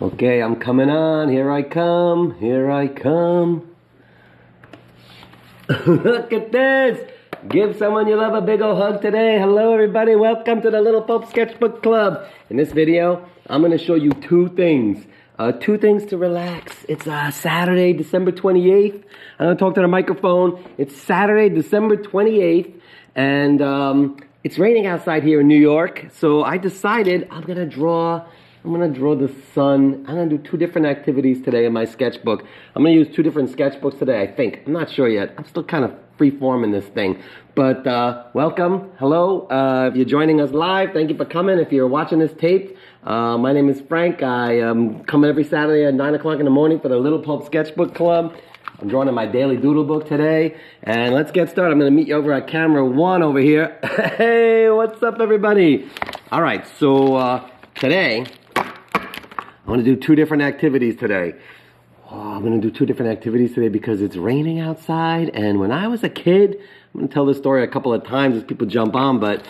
Okay, I'm coming on. Here I come. Here I come. Look at this. Give someone you love a big ol' hug today. Hello, everybody. Welcome to the Little Pulp Sketchbook Club. In this video, I'm going to show you two things. Two things to relax. It's Saturday, December 28th. I'm going to talk to the microphone. It's Saturday, December 28th. And it's raining outside here in New York. So I decided I'm going to draw the sun. I'm going to do two different activities today in my sketchbook. I'm going to use two different sketchbooks today, I think. I'm not sure yet. I'm still kind of free-forming this thing. But welcome. Hello. If you're joining us live, thank you for coming. If you're watching this tape, my name is Frank. I come every Saturday at 9 o'clock in the morning for the Little Pulp Sketchbook Club. I'm drawing in my daily doodle book today. And let's get started. I'm going to meet you over at camera one over here. Hey, what's up, everybody? All right, so today, I'm going to do two different activities today. I'm going to do two different activities today because it's raining outside. And when I was a kid, I'm going to tell this story a couple of times as people jump on, but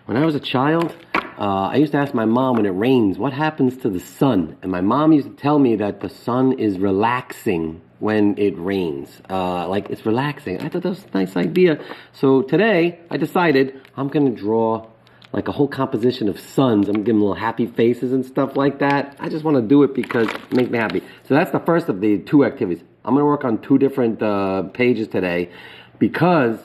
when I was a child, I used to ask my mom when it rains, what happens to the sun? And my mom used to tell me that the sun is relaxing when it rains. Like, it's relaxing. I thought that was a nice idea. So today, I decided I'm going to draw like a whole composition of suns. I'm gonna give them little happy faces and stuff like that. I just want to do it because it makes me happy. So that's the first of the two activities. I'm gonna work on two different pages today because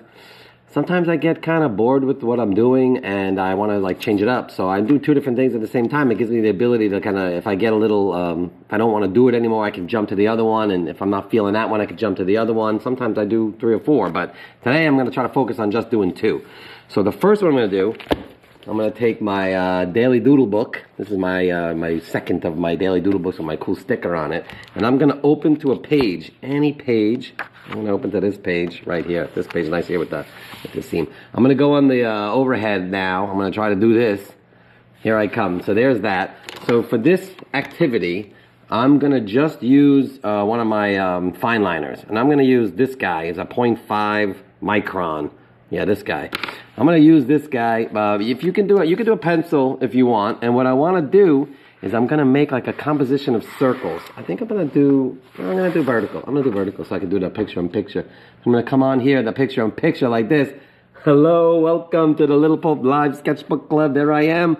sometimes I get kind of bored with what I'm doing and I want to like change it up. So I do two different things at the same time. It gives me the ability to kind of, if I get a little, if I don't want to do it anymore, I can jump to the other one. And if I'm not feeling that one, I can jump to the other one. Sometimes I do 3 or 4, but today I'm going to try to focus on just doing 2. So the first one I'm going to do, I'm going to take my daily doodle book. This is my my second of my daily doodle books with my cool sticker on it. And I'm going to open to a page, any page. I'm going to open to this page right here. This page is nice here with the seam. I'm going to go on the overhead now. I'm going to try to do this. Here I come. So there's that. So for this activity, I'm going to just use one of my fine liners. And I'm going to use this guy. It's a 0.5 micron. Yeah, this guy. I'm going to use this guy. If you can do it, you can do a pencil if you want. And what I want to do is I'm going to make like a composition of circles. I think I'm going to do vertical. I'm going to do vertical so I can do the picture-in-picture. I'm going to come on here, the picture-in-picture like this. Hello, welcome to the Little Pulp Live Sketchbook Club. There I am.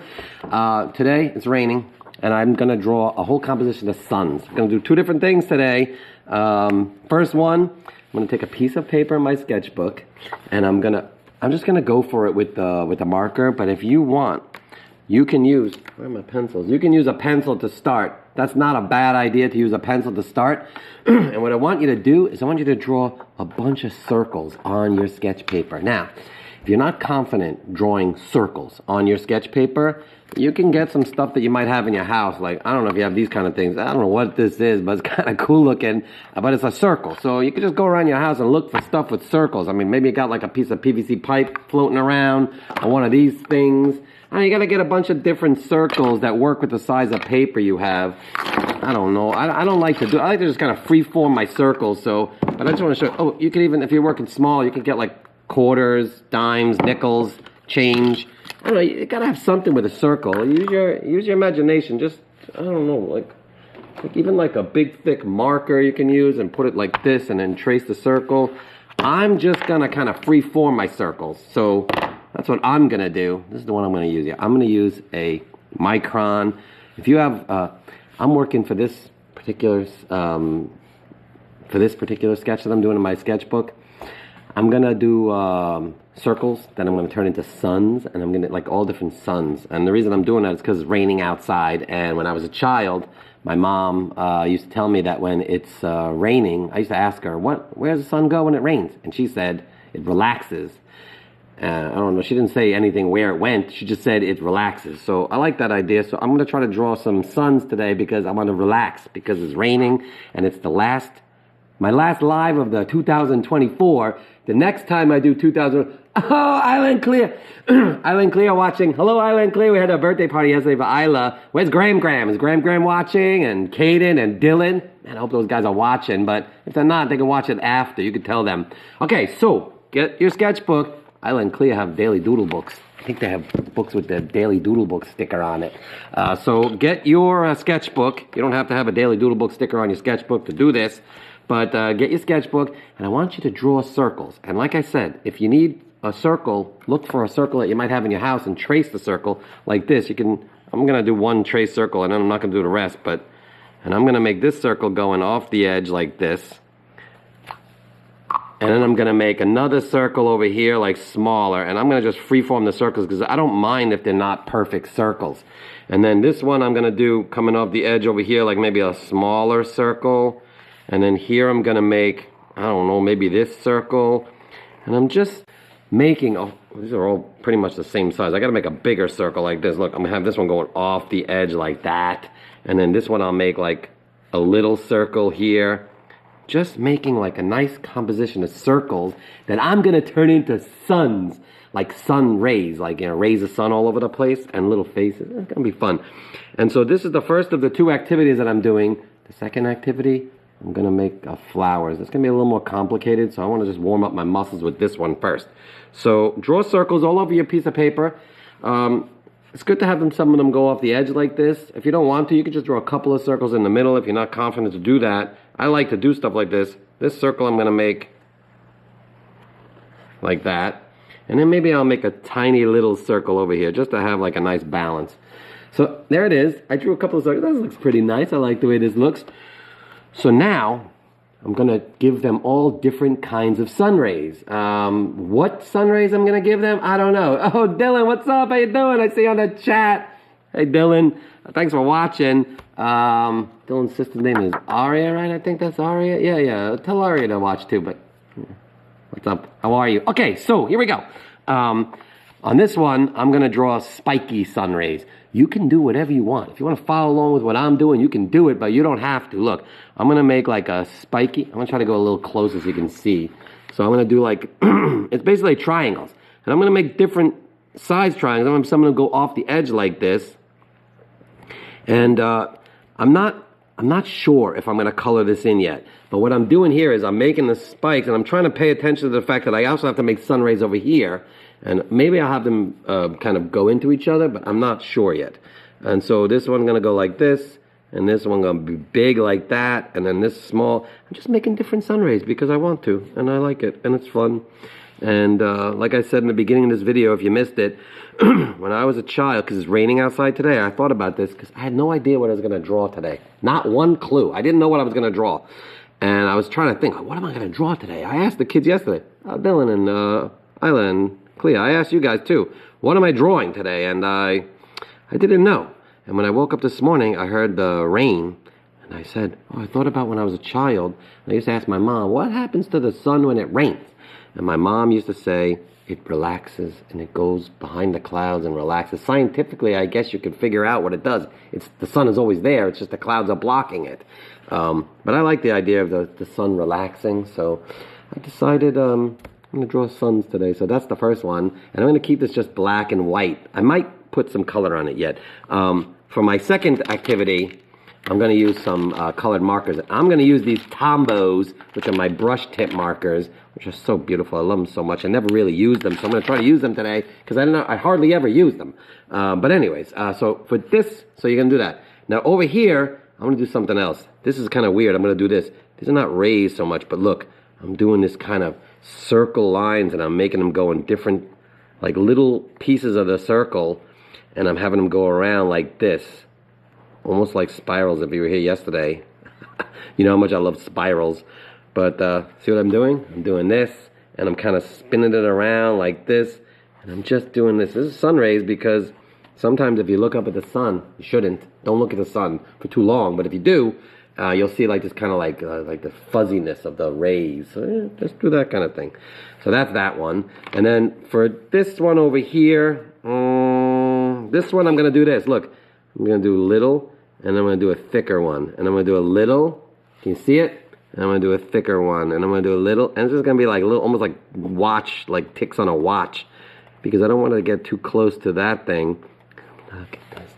Today, it's raining, and I'm going to draw a whole composition of suns. I'm going to do two different things today. First one, I'm going to take a piece of paper in my sketchbook, and I'm just going to go for it with a marker. But if you want, you can use, where are my pencils? You can use a pencil to start. That's not a bad idea to use a pencil to start. And what I want you to do is I want you to draw a bunch of circles on your sketch paper. Now, if you're not confident drawing circles on your sketch paper, you can get some stuff that you might have in your house. Like, I don't know if you have these kind of things. I don't know what this is, but it's kind of cool looking. But it's a circle. So you can just go around your house and look for stuff with circles. I mean, maybe you got like a piece of PVC pipe floating around or one of these things. I mean, you got to get a bunch of different circles that work with the size of paper you have. I don't know. I don't like to do. I like to just kind of freeform my circles. So, but I just want to show. Oh, you can even, if you're working small, you can get like quarters, dimes, nickels, change. I don't know, you gotta have something with a circle. Use your imagination. Just, I don't know, like even like a big thick marker you can use and put it like this and then trace the circle. I'm just gonna kind of free form my circles. So that's what I'm gonna do. This is the one I'm gonna use. Yeah, I'm gonna use a micron. If you have, I'm working for this particular sketch that I'm doing in my sketchbook. I'm going to do circles, then I'm going to turn into suns, and I'm going to, like, all different suns. And the reason I'm doing that is because it's raining outside, and when I was a child, my mom used to tell me that when it's raining, I used to ask her, where does the sun go when it rains? And she said, it relaxes. I don't know, she didn't say anything where it went, she just said it relaxes. So I like that idea, so I'm going to try to draw some suns today because I want to relax, because it's raining, and it's my last live of the 2024. The next time I do 2000, oh, Island Clear. Island Clear watching. Hello, Island Clear. We had a birthday party yesterday for Isla. Where's Graham? Is Graham watching? And Caden and Dylan? Man, I hope those guys are watching. But if they're not, they can watch it after. You can tell them. Okay, so get your sketchbook. Isla and Clea have daily doodle books. I think they have books with the daily doodle book sticker on it. So get your sketchbook. You don't have to have a daily doodle book sticker on your sketchbook to do this. But get your sketchbook, and I want you to draw circles. And like I said, if you need a circle, look for a circle that you might have in your house and trace the circle like this. I'm going to do one trace circle, and then I'm not going to do the rest. And I'm going to make this circle going off the edge like this. And then I'm going to make another circle over here, like smaller. And I'm going to just freeform the circles because I don't mind if they're not perfect circles. And then this one I'm going to do coming off the edge over here, like maybe a smaller circle. And then here I'm going to make, I don't know, maybe this circle. And I'm just making, these are all pretty much the same size. I got to make a bigger circle like this. Look, I'm going to have this one going off the edge like that. And then this one I'll make like a little circle here. Just making like a nice composition of circles that I'm going to turn into suns, like sun rays, like, you know, rays of sun all over the place and little faces. It's going to be fun. And so this is the first of the two activities that I'm doing. The second activity, I'm going to make flowers. It's going to be a little more complicated, so I want to just warm up my muscles with this one first. So draw circles all over your piece of paper. It's good to have some of them go off the edge like this. If you don't want to, you can just draw a couple of circles in the middle if you're not confident to do that. I like to do stuff like this. This circle I'm going to make like that. And then maybe I'll make a tiny little circle over here just to have like a nice balance. So there it is. I drew a couple of circles. That looks pretty nice. I like the way this looks. So now I'm going to give them all different kinds of sun rays. What sun rays I'm going to give them? I don't know. Oh, Dylan, what's up? How you doing? I see you on the chat. Hey, Dylan. Thanks for watching. Dylan's sister's name is Aria, right? I think that's Aria. Yeah. Tell Aria to watch too, but what's up? How are you? Okay, so here we go. On this one, I'm going to draw spiky sun rays. You can do whatever you want. If you want to follow along with what I'm doing, you can do it, but you don't have to. Look, I'm going to make like a spiky. I'm going to try to go a little closer so you can see. So I'm going to do like, it's basically triangles. And I'm going to make different size triangles. Some of them go off the edge like this. And I'm not sure if I'm going to color this in yet. But what I'm doing here is I'm making the spikes, and I'm trying to pay attention to the fact that I also have to make sun rays over here. And maybe I'll have them kind of go into each other, but I'm not sure yet. And so this one's going to go like this, and this one going to be big like that, and then this small. I'm just making different sun rays because I want to, and I like it, and it's fun. And like I said in the beginning of this video, if you missed it, when I was a child, because it's raining outside today, I thought about this because I had no idea what I was going to draw today. Not one clue. I didn't know what I was going to draw. And I was trying to think, what am I going to draw today? I asked the kids yesterday, Dylan and Isla and Clea, I asked you guys too, what am I drawing today? And I didn't know. And when I woke up this morning, I heard the rain. And I said, I thought about when I was a child. And I used to ask my mom, what happens to the sun when it rains? And my mom used to say, it relaxes and it goes behind the clouds and relaxes. Scientifically, I guess you could figure out what it does. The sun is always there. It's just the clouds are blocking it. But I like the idea of the sun relaxing. So I decided I'm going to draw suns today. So that's the first one. And I'm going to keep this just black and white. I might put some color on it yet. For my second activity, I'm going to use some colored markers. I'm going to use these Tombos, which are my brush tip markers, which are so beautiful. I love them so much. I never really used them, so I'm going to try to use them today because I hardly ever use them. But anyways, so for this, so you're going to do that. Now over here, I'm going to do something else. This is kind of weird. I'm going to do this. These are not rays so much, but look, I'm doing this kind of circle lines, and I'm making them go in different, like little pieces of the circle, and I'm having them go around like this. Almost like spirals. If you were here yesterday, you know how much I love spirals. But see what I'm doing? I'm doing this, and I'm kind of spinning it around like this, and I'm just doing this. This is sun rays because sometimes if you look up at the sun, you shouldn't. Don't look at the sun for too long. But if you do, you'll see like this kind of like the fuzziness of the rays. So just do that kind of thing. So that's that one. And then for this one over here, this one I'm going to do this. Look, I'm going to do little. And I'm going to do a thicker one. And I'm going to do a little. Can you see it? And I'm going to do a thicker one. And I'm going to do a little. And it's just going to be like a little, almost like watch, like ticks on a watch. Because I don't want to get too close to that thing. Look at this.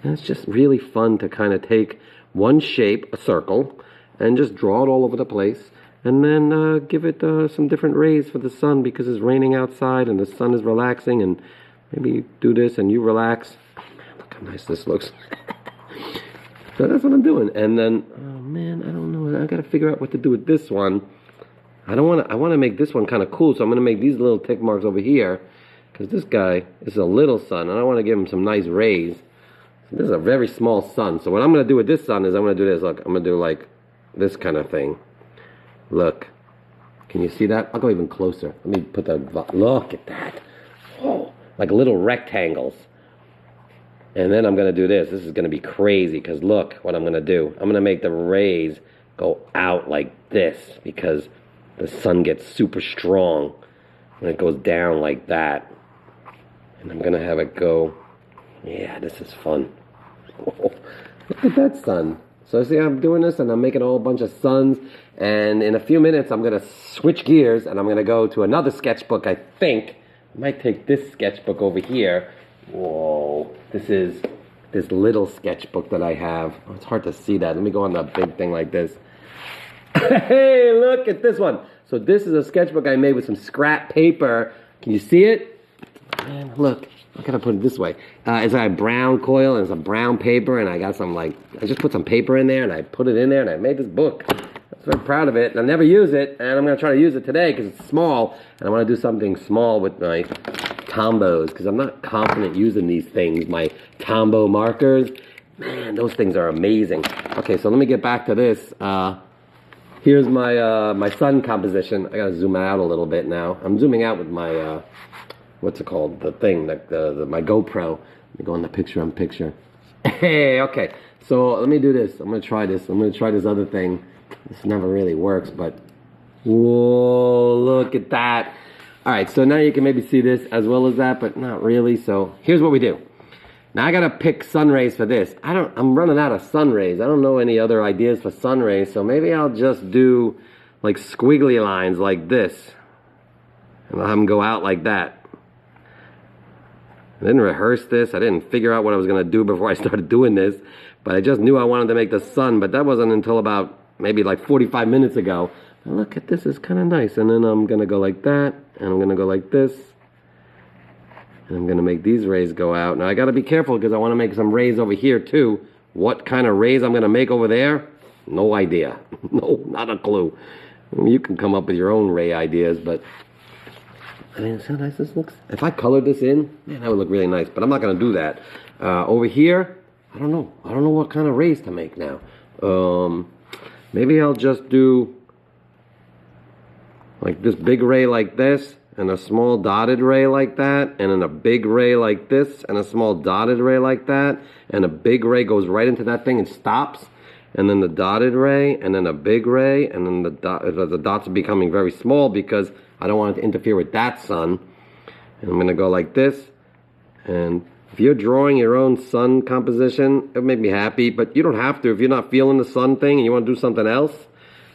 And it's just really fun to kind of take one shape, a circle, and just draw it all over the place. and then give it some different rays for the sun because it's raining outside and the sun is relaxing, and maybe do this and you relax. Man, look how nice this looks. So that's what I'm doing. And then, oh man, I don't know. I gotta figure out what to do with this one. I want to make this one kind of cool, so I'm gonna make these little tick marks over here, because this guy is a little sun, and I want to give him some nice rays. So this is a very small sun. So what I'm gonna do with this sun is I'm gonna do this. Look, I'm gonna do like this kind of thing. Look, can you see that? I'll go even closer. Let me put that. Look at that. Oh, like little rectangles. And then I'm going to do this. This is going to be crazy because look what I'm going to do. I'm going to make the rays go out like this because the sun gets super strong when it goes down like that. And I'm going to have it go, yeah, this is fun. Oh, look at that sun. So see, I'm doing this and I'm making a whole bunch of suns. And in a few minutes, I'm going to switch gears and I'm going to go to another sketchbook, I think. I might take this sketchbook over here. Whoa, this is this little sketchbook that I have. Oh, it's hard to see that. Let me go on the big thing like this. Hey, look at this one. So this is a sketchbook I made with some scrap paper. Can you see it? Man, look. I gotta put it this way. It's a brown coil and it's a brown paper, and I got some I just put some paper in there and I put it in there and I made this book. I'm very proud of it. And I never use it, and I'm gonna try to use it today because it's small, and I want to do something small with my Tombos, because I'm not confident using these things. My Tombow markers, man, those things are amazing. Okay, so let me get back to this. Here's my my sun composition. I gotta zoom out a little bit now. I'm zooming out with my what's it called? The thing, my GoPro. Let me go in the picture-in-picture. Hey, okay. So let me do this. I'm gonna try this. I'm gonna try this other thing. This never really works, but whoa, look at that. All right, so now you can maybe see this as well as that, but not really. So here's what we do. Now I gotta pick sun rays for this. I'm running out of sun rays. I don't know any other ideas for sun rays, so maybe I'll just do like squiggly lines like this. And I'll have them go out like that. I didn't rehearse this. I didn't figure out what I was gonna do before I started doing this, but I just knew I wanted to make the sun, but that wasn't until about maybe like 45 minutes ago. Look at this, is kind of nice. And then I'm going to go like that, and I'm going to go like this. And I'm going to make these rays go out. Now I got to be careful because I want to make some rays over here too. What kind of rays I'm going to make over there? No idea. No, not a clue. I mean, you can come up with your own ray ideas, but I mean, see how nice this looks? If I colored this in, man, that would look really nice, but I'm not going to do that. Over here, I don't know. I don't know what kind of rays to make now. Maybe I'll just do like this big ray like this, and a small dotted ray like that, and then a big ray like this, and a small dotted ray like that, and a big ray goes right into that thing and stops, and then the dotted ray, and then a big ray, and then the dots are becoming very small because I don't want it to interfere with that sun. And I'm going to go like this, and if you're drawing your own sun composition, it make me happy, but you don't have to. If you're not feeling the sun thing and you want to do something else,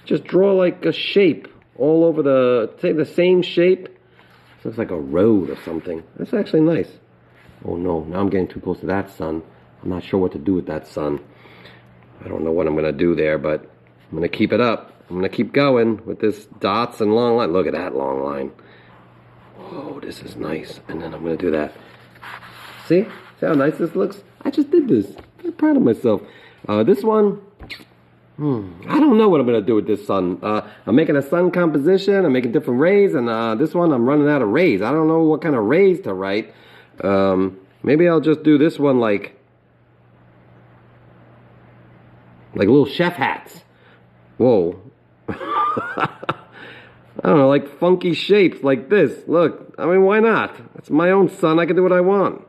just draw like a shape all over say the same shape. This looks like a road or something. That's actually nice. Oh no, now I'm getting too close to that sun. I'm not sure what to do with that sun. I don't know what I'm going to do there, but I'm going to keep it up. I'm going to keep going with this dots and long line. Look at that long line. Whoa, this is nice. And then I'm going to do that. See? See how nice this looks? I just did this. I'm proud of myself. This one, I don't know what I'm going to do with this sun. I'm making a sun composition. I'm making different rays. And this one, I'm running out of rays. I don't know what kind of rays to write. Maybe I'll just do this one like little chef hats. Whoa. I don't know, like funky shapes like this. Look, I mean, why not? It's my own sun. I can do what I want.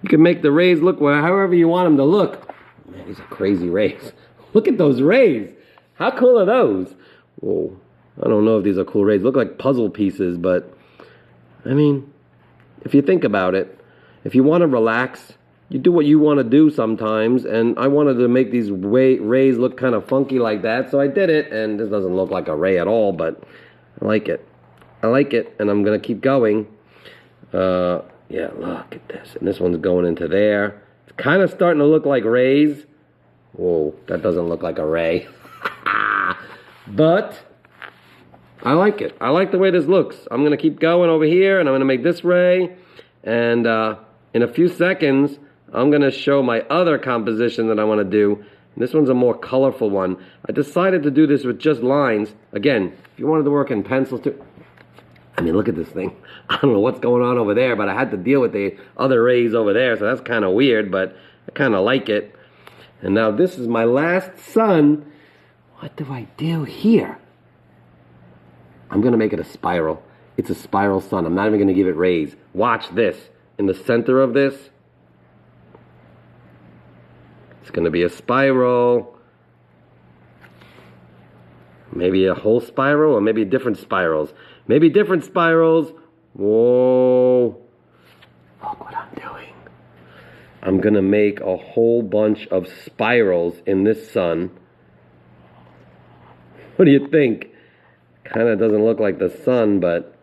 You can make the rays look however you want them to look. Man, these are crazy rays. Look at those rays. How cool are those? Whoa. I don't know if these are cool rays. Look like puzzle pieces, but I mean, if you think about it, if you want to relax, you do what you want to do sometimes, and I wanted to make these rays look kind of funky like that, so I did it, and this doesn't look like a ray at all, but I like it. I like it, and I'm going to keep going. Yeah, look at this, and this one's going into there. It's kind of starting to look like rays. Whoa, that doesn't look like a ray. But I like it. I like the way this looks. I'm going to keep going over here, and I'm going to make this ray. And in a few seconds, I'm going to show my other composition that I want to do. And this one's a more colorful one. I decided to do this with just lines. Again, if you wanted to work in pencils too. I mean, look at this thing. I don't know what's going on over there, but I had to deal with the other rays over there, so that's kind of weird, but I kind of like it. And now this is my last sun. What do I do here? I'm going to make it a spiral. It's a spiral sun. I'm not even going to give it rays. Watch this. In the center of this, it's going to be a spiral. Maybe a whole spiral, or maybe different spirals. Maybe different spirals. Whoa. Look what I'm doing. I'm going to make a whole bunch of spirals in this sun. What do you think? Kind of doesn't look like the sun, but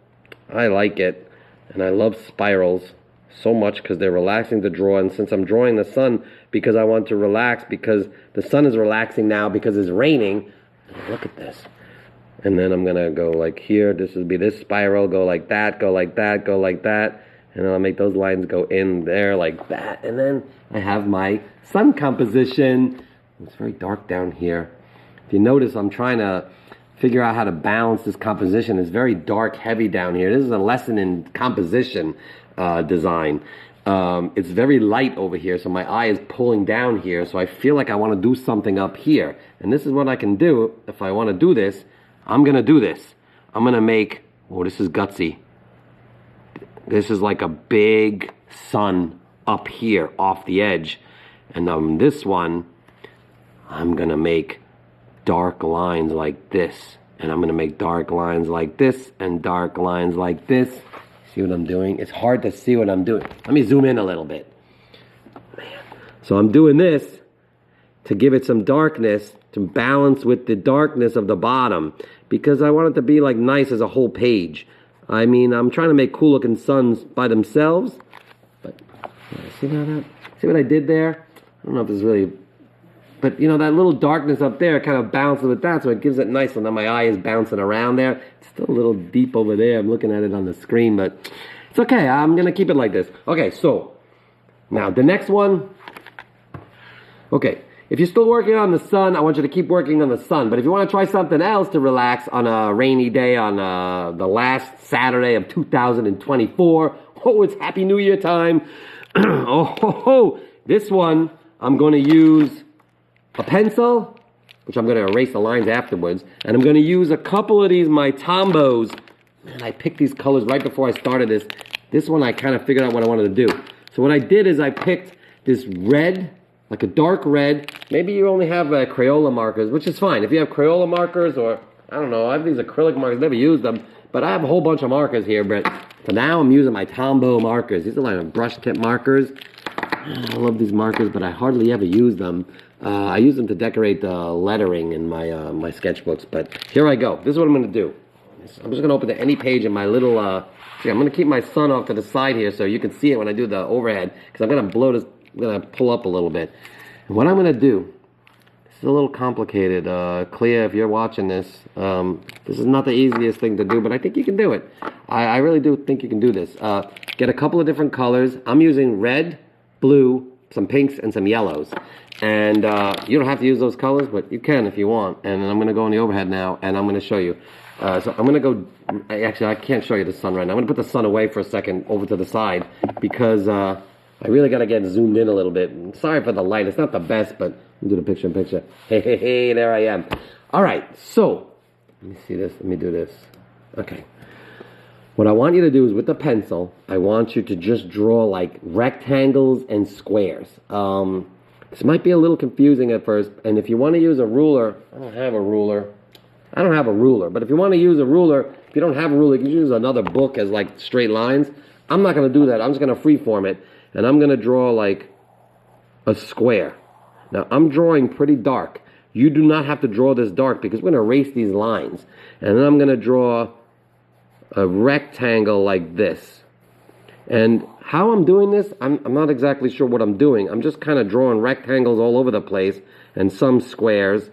I like it. And I love spirals so much because they're relaxing to draw. And since I'm drawing the sun because I want to relax, because the sun is relaxing now because it's raining, look at this. And then I'm going to go like here. This would be this spiral. Go like that, go like that, go like that. And then I'll make those lines go in there like that. And then I have my sun composition. It's very dark down here. If you notice, I'm trying to figure out how to balance this composition. It's very dark, heavy down here. This is a lesson in composition design. It's very light over here, so my eye is pulling down here, so I feel like I want to do something up here. And this is what I can do. If I want to do this, I'm going to do this. I'm going to make, oh, this is gutsy. This is like a big sun up here off the edge. And this one, I'm going to make dark lines like this. And I'm going to make dark lines like this and dark lines like this. See what I'm doing? It's hard to see what I'm doing. Let me zoom in a little bit. Man. So I'm doing this to give it some darkness, to balance with the darkness of the bottom, because I want it to be like nice as a whole page. I mean, I'm trying to make cool looking suns by themselves, but see what I did there? I don't know if this is really, but you know, that little darkness up there kind of bounces with that, so it gives it nice. And then my eye is bouncing around there. It's still a little deep over there. I'm looking at it on the screen, but it's okay. I'm gonna keep it like this. Okay, so now the next one. Okay. If you're still working on the sun, I want you to keep working on the sun. But if you want to try something else to relax on a rainy day on the last Saturday of 2024, oh, it's Happy New Year time. This one, I'm going to use a pencil, which I'm going to erase the lines afterwards. And I'm going to use a couple of these, my Tombos. Man, I picked these colors right before I started this. This one, I kind of figured out what I wanted to do. So what I did is I picked this red, like a dark red. Maybe you only have Crayola markers, which is fine. If you have Crayola markers, or I don't know, I have these acrylic markers, never used them, but I have a whole bunch of markers here. But for now, I'm using my Tombow markers. These are like brush tip markers. I love these markers, but I hardly ever use them. I use them to decorate the lettering in my my sketchbooks. But here I go. This is what I'm going to do. I'm just going to open to any page in my little. See, I'm going to keep my sun off to the side here so you can see it when I do the overhead, because I'm going to blow this. I'm going to pull up a little bit. And what I'm going to do, this is a little complicated. Clea, if you're watching this, this is not the easiest thing to do, but I think you can do it. I really do think you can do this. Get a couple of different colors. I'm using red, blue, some pinks, and some yellows. And you don't have to use those colors, but you can if you want. And I'm going to go on the overhead now, and I'm going to show you. So I'm going to go, actually, I can't show you the sun right now. I'm going to put the sun away for a second over to the side, because I really got to get zoomed in a little bit. Sorry for the light. It's not the best, but let me do the picture-in-picture. Hey, there I am. All right, so let me see this. Let me do this. Okay. What I want you to do is with the pencil, I want you to just draw like rectangles and squares. This might be a little confusing at first, and if you want to use a ruler, I don't have a ruler, but if you want to use a ruler, if you don't have a ruler, you can use another book as like straight lines. I'm not going to do that. I'm just going to freeform it. And I'm going to draw like a square. Now, I'm drawing pretty dark. You do not have to draw this dark because we're going to erase these lines. And then I'm going to draw a rectangle like this. And how I'm doing this, I'm not exactly sure what I'm doing. I'm just kind of drawing rectangles all over the place and some squares.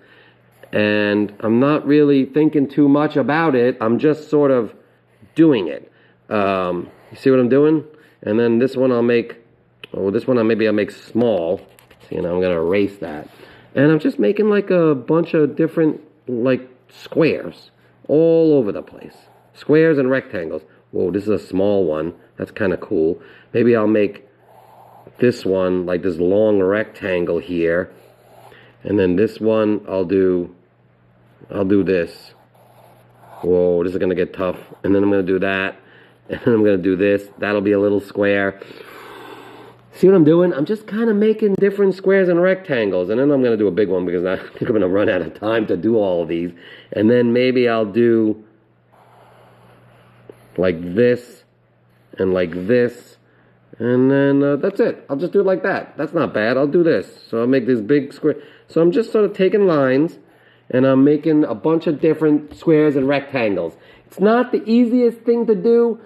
and I'm not really thinking too much about it. I'm just sort of doing it. You see what I'm doing? And then this one I'll make, this one maybe I'll make small. So, I'm going to erase that. And I'm just making like a bunch of different like squares all over the place. Squares and rectangles. Whoa, this is a small one. That's kind of cool. Maybe I'll make this one like this long rectangle here. And then this one I'll do this. Whoa, this is going to get tough. And then I'm going to do that. And then I'm going to do this. That'll be a little square. See what I'm doing? I'm just kind of making different squares and rectangles. And then I'm going to do a big one because I think I'm going to run out of time to do all of these. And then maybe I'll do like this and like this. And then that's it. I'll just do it like that. That's not bad. I'll do this. So I'll make this big square. So I'm just sort of taking lines and I'm making a bunch of different squares and rectangles. It's not the easiest thing to do.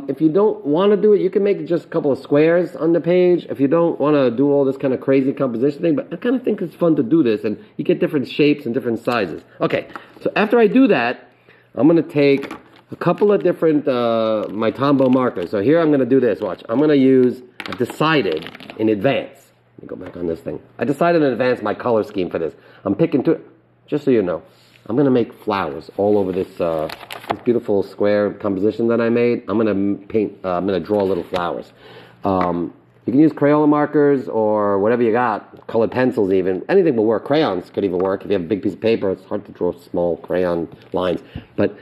If you don't want to do it, you can make just a couple of squares on the page. If you don't want to do all this kind of crazy composition thing, but I kind of think it's fun to do this, and you get different shapes and different sizes. Okay, so after I do that, I'm going to take a couple of different my Tombow markers. So here I'm going to do this. Watch. I'm going to use, I decided in advance. Let me go back on this thing. I decided in advance my color scheme for this. I'm picking two, just so you know. I'm going to make flowers all over this beautiful square composition that I made. I'm going to paint, I'm going to draw little flowers. You can use Crayola markers or whatever you got, colored pencils even. Anything will work. Crayons could even work. If you have a big piece of paper, it's hard to draw small crayon lines. But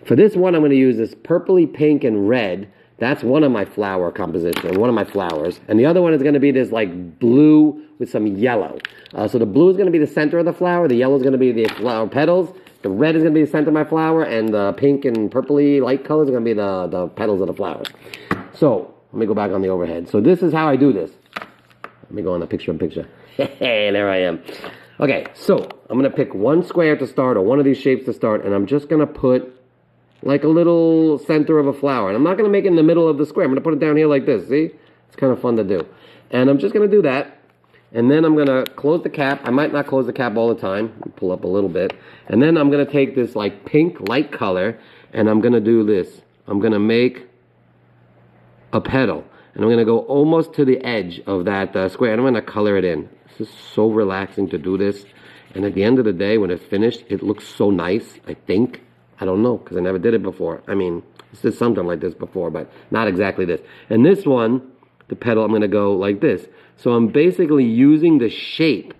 for this one, I'm going to use this purpley, pink, and red. That's one of my flower composition, one of my flowers. And the other one is going to be this like blue with some yellow. So the blue is going to be the center of the flower. The yellow is going to be the flower petals. The red is going to be the center of my flower. And the pink and purpley light colors are going to be the petals of the flowers. So let me go back on the overhead. So this is how I do this. Let me go on the picture-in-picture. Hey, there I am. Okay, so I'm going to pick one square to start or one of these shapes to start. And I'm just going to put like a little center of a flower. And I'm not going to make it in the middle of the square. I'm going to put it down here like this. See? It's kind of fun to do. And I'm just going to do that. And then I'm going to close the cap. I might not close the cap all the time. Pull up a little bit. And then I'm going to take this like pink light color. And I'm going to do this. I'm going to make a petal. And I'm going to go almost to the edge of that square. And I'm going to color it in. This is so relaxing to do this. And at the end of the day, when it's finished, it looks so nice, I think. I don't know, because I never did it before. I mean, I did something like this before, but not exactly this. And this one, the petal, I'm going to go like this. So I'm basically using the shape,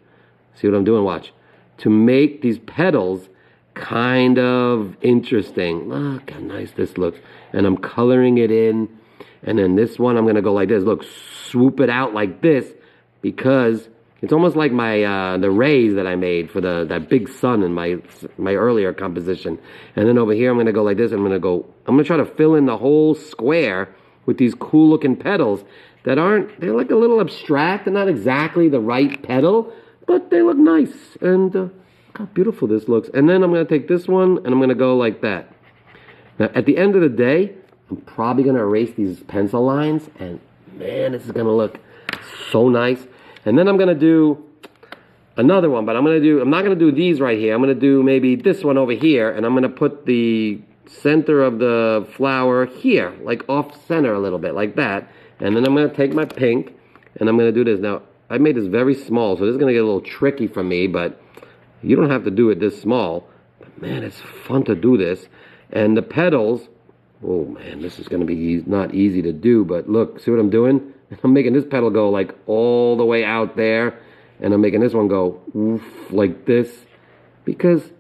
see what I'm doing, watch, to make these petals kind of interesting. Look how nice this looks. And I'm coloring it in. And then this one, I'm going to go like this. Look, swoop it out like this, because it's almost like my the rays that I made for that big sun in my earlier composition. And then over here, I'm going to go like this. I'm going to try to fill in the whole square with these cool looking petals that they're like a little abstract. They're not exactly the right petal, but they look nice. And look how beautiful this looks. And then I'm going to take this one and I'm going to go like that. Now, at the end of the day, I'm probably going to erase these pencil lines. And man, this is going to look so nice. And then I'm going to do another one, but I'm not going to do these right here. I'm going to do maybe this one over here, and I'm going to put the center of the flower here, like off center a little bit, like that. And then I'm going to take my pink, and I'm going to do this. Now, I made this very small, so this is going to get a little tricky for me, but you don't have to do it this small. But man, it's fun to do this. And the petals, oh man, this is going to be not easy to do, but look, see what I'm doing? I'm making this petal go like all the way out there, and I'm making this one go oof, like this, because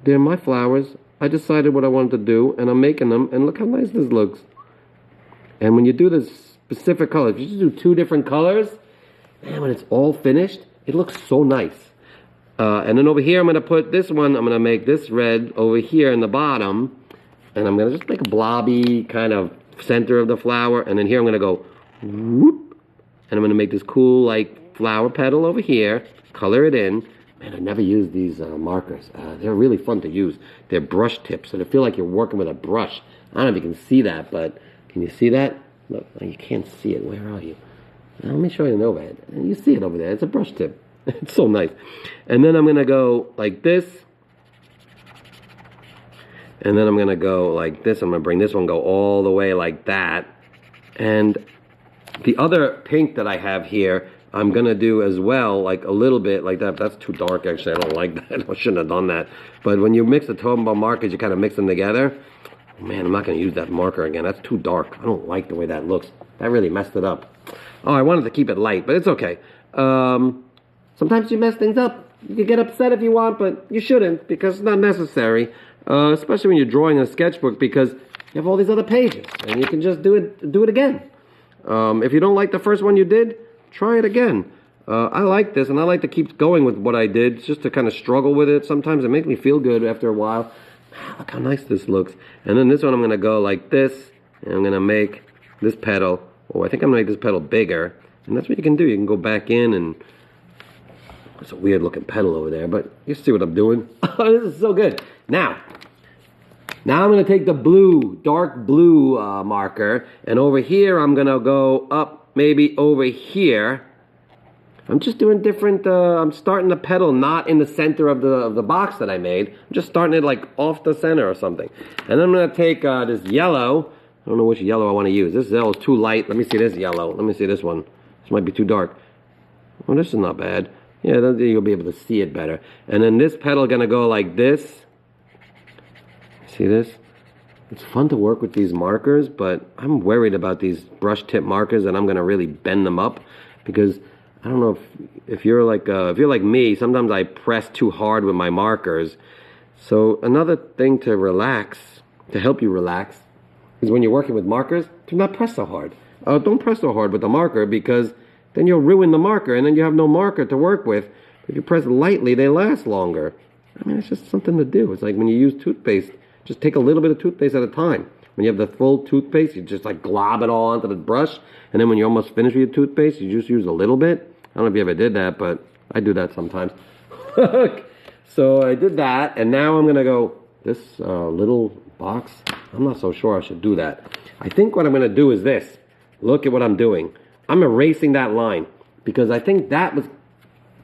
they're my flowers. I decided what I wanted to do, and I'm making them, and look how nice this looks. And when you do this specific color, if you just do two different colors, man, when it's all finished, it looks so nice. And then over here, I'm going to put this one, I'm going to make this red over here in the bottom, and I'm going to just make a blobby kind of center of the flower, and then here I'm going to go whoop, and I'm going to make this cool like flower petal over here, color it in. Man, I never used these markers. They're really fun to use. They're brush tips, so they feel like you're working with a brush. I don't know if you can see that, but can you see that? Look, you can't see it. Where are you? Now, let me show you an overhead. You see it over there. It's a brush tip. It's so nice. And then I'm going to go like this. And then I'm going to go like this. I'm going to bring this one, go all the way like that. And the other pink that I have here, I'm going to do as well, like a little bit like that. That's too dark, actually. I don't like that. I shouldn't have done that. But when you mix the Tombow markers, you kind of mix them together. Man, I'm not going to use that marker again. That's too dark. I don't like the way that looks. That really messed it up. Oh, I wanted to keep it light, but it's okay. Sometimes you mess things up. You can get upset if you want, but you shouldn't because it's not necessary. Especially when you're drawing a sketchbook because you have all these other pages and you can just do it again. If you don't like the first one you did, try it again. I like this and I like to keep going with what I did just to kind of struggle with it. Sometimes it makes me feel good after a while. Look how nice this looks. And then this one I'm going to go like this and I'm going to make this petal. Oh, I think I'm going to make this petal bigger. And that's what you can do. You can go back in and it's a weird looking petal over there, but you see what I'm doing. This is so good. Now I'm going to take the blue, dark blue marker, and over here I'm going to go up maybe over here. I'm just doing different, I'm starting the petal not in the center of the box that I made. I'm just starting it like off the center or something. And then I'm going to take this yellow. I don't know which yellow I want to use. This yellow is too light. Let me see this yellow. Let me see this one. This might be too dark. Oh, this is not bad. Yeah, then you'll be able to see it better. And then this petal is going to go like this. See this? It's fun to work with these markers, but I'm worried about these brush tip markers and I'm going to really bend them up because I don't know if you're like me, sometimes I press too hard with my markers. So another thing to relax, to help you relax, is when you're working with markers, do not press so hard. Don't press so hard with the marker because then you'll ruin the marker and then you have no marker to work with. If you press lightly, they last longer. I mean, it's just something to do. It's like when you use toothpaste, just take a little bit of toothpaste at a time. When you have the full toothpaste, you just like glob it all onto the brush. And then when you're almost finished with your toothpaste, you just use a little bit. I don't know if you ever did that, but I do that sometimes. So I did that, and now I'm going to go this little box. I'm not so sure I should do that. I think what I'm going to do is this. Look at what I'm doing. I'm erasing that line because I think that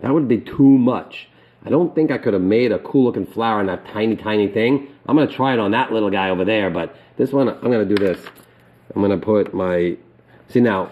would be too much. I don't think I could have made a cool looking flower in that tiny, tiny thing. I'm going to try it on that little guy over there, but this one, I'm going to do this. I'm going to put my, see now,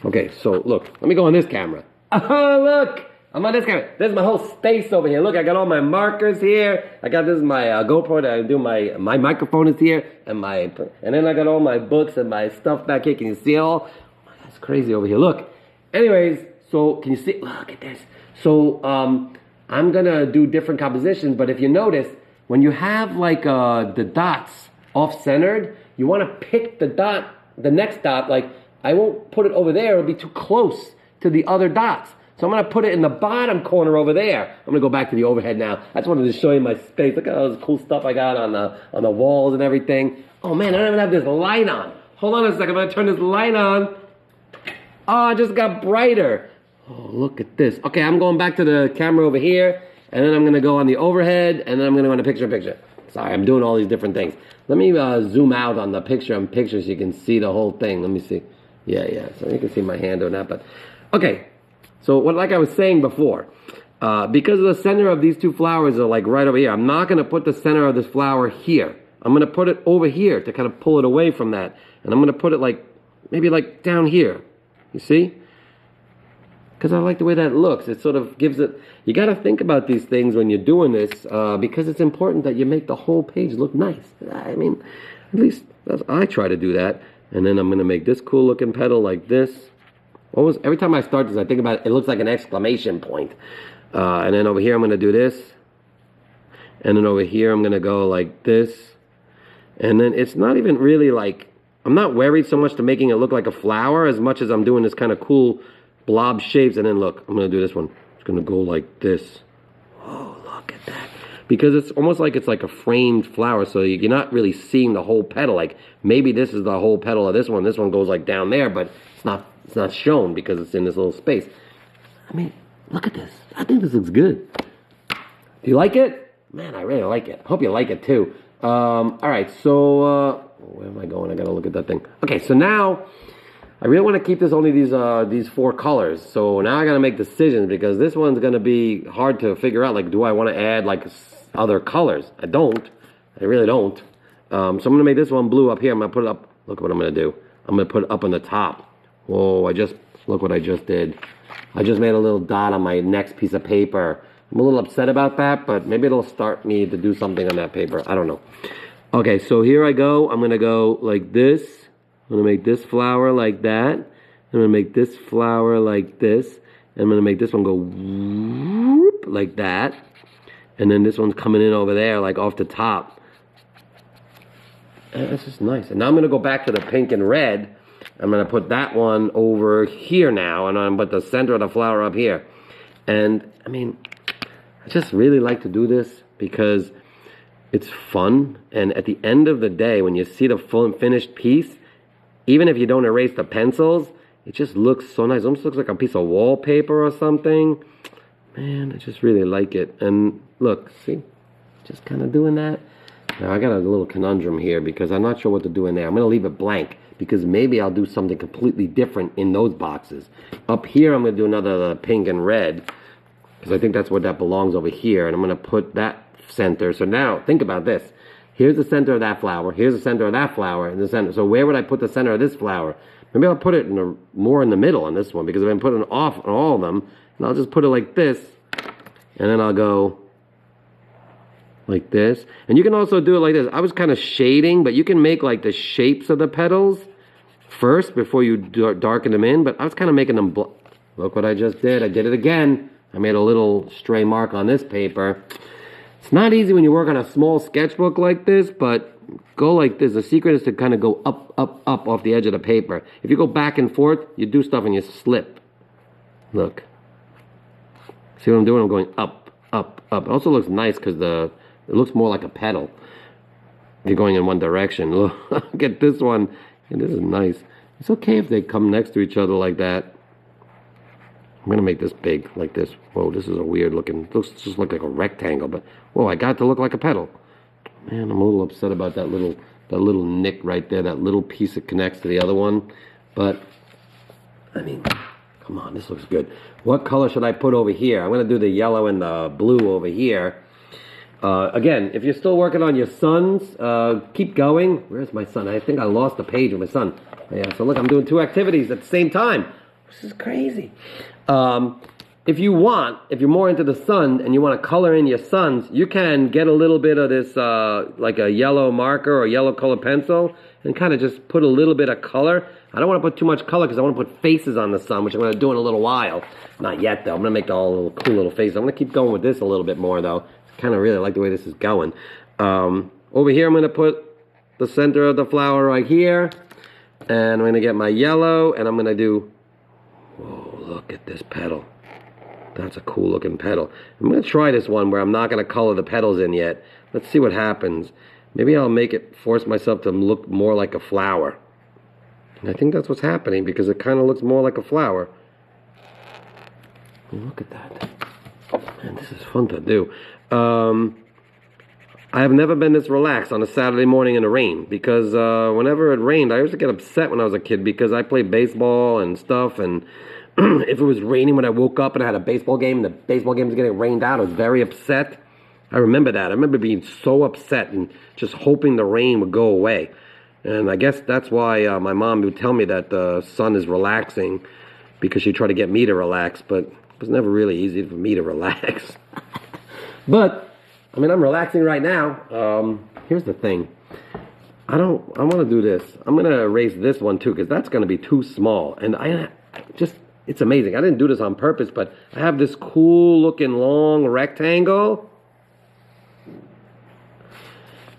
okay, so look, let me go on this camera. Oh, look, I'm on this camera. There's my whole space over here. Look, I got all my markers here. I got this is my GoPro that I do my microphone is here, and then I got all my books and my stuff back here. Can you see it all? Oh, that's crazy over here. Look. Anyways, so can you see? Look at this. So I'm gonna do different compositions, but if you notice, when you have like the dots off-centered, you want to pick the dot, the next dot. Like I won't put it over there; it'll be too close to the other dots. So I'm going to put it in the bottom corner over there. I'm going to go back to the overhead now. I just wanted to show you my space. Look at all this cool stuff I got on the walls and everything. Oh man, I don't even have this light on. Hold on a second, I'm going to turn this light on. Oh, it just got brighter. Oh, look at this. Okay, I'm going back to the camera over here, and then I'm going to go on the overhead, and then I'm going to go on the picture-in-picture. Sorry, I'm doing all these different things. Let me zoom out on the picture-in-picture so you can see the whole thing. Let me see. Yeah, so you can see my hand doing that, but okay. So like I was saying before, because the center of these two flowers are like right over here, I'm not going to put the center of this flower here. I'm going to put it over here to kind of pull it away from that. And I'm going to put it like, maybe like down here. You see? Because I like the way that looks. It sort of gives it, you got to think about these things when you're doing this, because it's important that you make the whole page look nice. I mean, at least I try to do that. And then I'm going to make this cool looking petal like this. Almost every time I start this, I think about it, it looks like an exclamation point. And then over here, I'm going to do this. And then over here, I'm going to go like this. And then it's not even really like, I'm not worried so much to making it look like a flower as much as I'm doing this kind of cool blob shapes. And then look, I'm going to do this one. It's going to go like this. Oh, look at that. Because it's almost like it's like a framed flower. So you're not really seeing the whole petal. Like maybe this is the whole petal of this one. This one goes like down there, but it's not shown because it's in this little space. I mean, look at this. I think this looks good. Do you like it? Man, I really like it. I hope you like it too. All right, so where am I going? I gotta look at that thing. Okay, so now I really want to keep this only these 4 colors. So now I got to make decisions because this one's going to be hard to figure out. Like, do I want to add like other colors? I don't. I really don't. So I'm going to make this one blue up here. I'm going to put it up. Look what I'm going to do. I'm going to put it up on the top. Whoa, look what I just did. I just made a little dot on my next piece of paper. I'm a little upset about that, but maybe it'll start me to do something on that paper. I don't know. Okay, so here I go. I'm going to go like this. I'm going to make this flower like that. I'm going to make this flower like this. And I'm going to make this one go whoop, like that. And then this one's coming in over there, like off the top. That's just nice. And now I'm going to go back to the pink and red. I'm going to put that one over here now. And I'm going to put the center of the flower up here. And, I mean, I just really like to do this because it's fun. And at the end of the day, when you see the full and finished piece, even if you don't erase the pencils, it just looks so nice. It almost looks like a piece of wallpaper or something. Man, I just really like it. And look, see? Just kind of doing that. Now, I got a little conundrum here because I'm not sure what to do in there. I'm going to leave it blank because maybe I'll do something completely different in those boxes. Up here, I'm going to do another pink and red because I think that's where that belongs over here. And I'm going to put that center. So now, think about this. Here's the center of that flower. Here's the center of that flower. And the center. So where would I put the center of this flower? Maybe I'll put it more in the middle on this one because if I'm putting it off on all of them, and I'll just put it like this. And then I'll go like this. And you can also do it like this. I was kind of shading, but you can make like the shapes of the petals first before you darken them in. But I was kind of making them look what I just did. I did it again. I made a little stray mark on this paper. It's not easy when you work on a small sketchbook like this, but go like this. The secret is to kind of go up, up, up off the edge of the paper. If you go back and forth, you do stuff and you slip. Look. See what I'm doing? I'm going up, up, up. It also looks nice because it looks more like a petal. If you're going in one direction. Look at this one. And this is nice. It's okay if they come next to each other like that. I'm going to make this big, like this. Whoa, this is a weird looking, it looks just like a rectangle, but whoa, I got it to look like a petal. Man, I'm a little upset about that little nick right there, that little piece that connects to the other one. But, I mean, come on, this looks good. What color should I put over here? I'm going to do the yellow and the blue over here. Again, if you're still working on your sons, keep going. Where's my son? I think I lost the page with my son. Yeah, so look, I'm doing 2 activities at the same time. This is crazy. If you want, if you're more into the sun and you want to color in your sons, you can get a little bit of this, like a yellow marker or yellow color pencil and kind of just put a little bit of color. I don't want to put too much color because I want to put faces on the sun, which I'm going to do in a little while. Not yet, though. I'm going to make all little cool little faces. I'm going to keep going with this a little bit more, though. I kind of really like the way this is going. Over here, I'm going to put the center of the flower right here. And I'm going to get my yellow, and I'm going to do... Whoa, look at this petal. That's a cool looking petal. I'm going to try this one where I'm not going to color the petals in yet. Let's see what happens. Maybe I'll force myself to look more like a flower. And I think that's what's happening because it kind of looks more like a flower. Look at that. Man, this is fun to do. I have never been this relaxed on a Saturday morning in the rain because whenever it rained, I used to get upset when I was a kid because I played baseball and stuff, and if it was raining when I woke up and I had a baseball game and the baseball game was getting rained out, I was very upset. I remember that. I remember being so upset and just hoping the rain would go away. And I guess that's why my mom would tell me that the sun is relaxing because she tried to get me to relax, but it was never really easy for me to relax. But I mean, I'm relaxing right now. Here's the thing. I want to do this. I'm going to erase this one too, because that's going to be too small. And it's amazing. I didn't do this on purpose, but I have this cool looking long rectangle.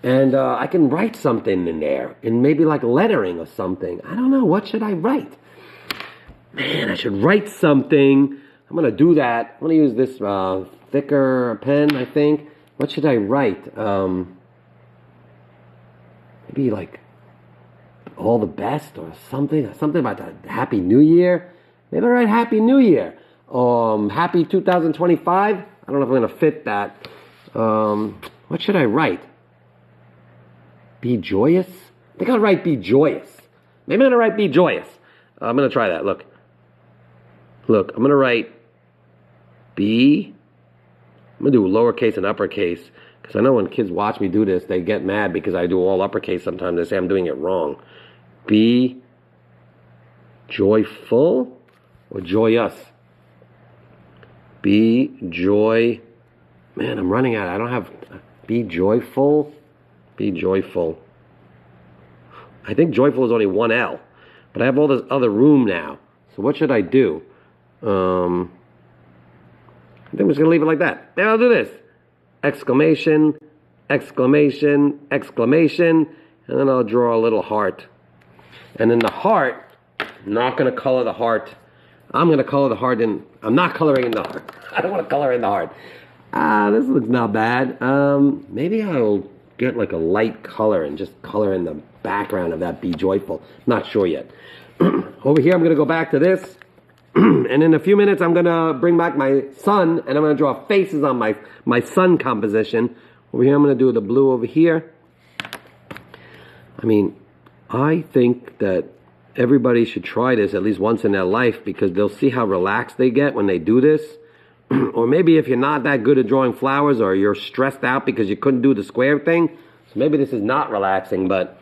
And I can write something in there, and maybe like lettering or something. I don't know. What should I write? Man, I should write something. I'm going to do that. I'm going to use this thicker pen, I think. What should I write? Maybe like all the best or something. Something about the Happy New Year. Maybe I write Happy New Year. Happy 2025. I don't know if I'm going to fit that. What should I write? Be joyous? I think I'll write be joyous. Maybe I'm going to write be joyous. I'm going to try that. Look. Look, I'm going to write B. I'm going to do lowercase and uppercase. Because I know when kids watch me do this, they get mad because I do all uppercase sometimes. They say I'm doing it wrong. Be joyful or joyous? Be joy. Man, I'm running out. I don't have. Be joyful. Be joyful. I think joyful is only one L. But I have all this other room now. So what should I do? I think I'm just going to leave it like that. Then I'll do this. Exclamation, exclamation, exclamation, and then I'll draw a little heart. And in the heart, I'm not going to color the heart. I'm going to color the heart in. I'm not coloring in the heart. I don't want to color in the heart. This looks not bad. Maybe I'll get like a light color and just color in the background of that Be Joyful. Not sure yet. Over here, I'm going to go back to this. And in a few minutes, I'm going to bring back my sun, and I'm going to draw faces on my sun composition. Over here, I'm going to do the blue over here. I mean, I think that everybody should try this at least once in their life because they'll see how relaxed they get when they do this. Or maybe if you're not that good at drawing flowers or you're stressed out because you couldn't do the square thing, so maybe this is not relaxing, but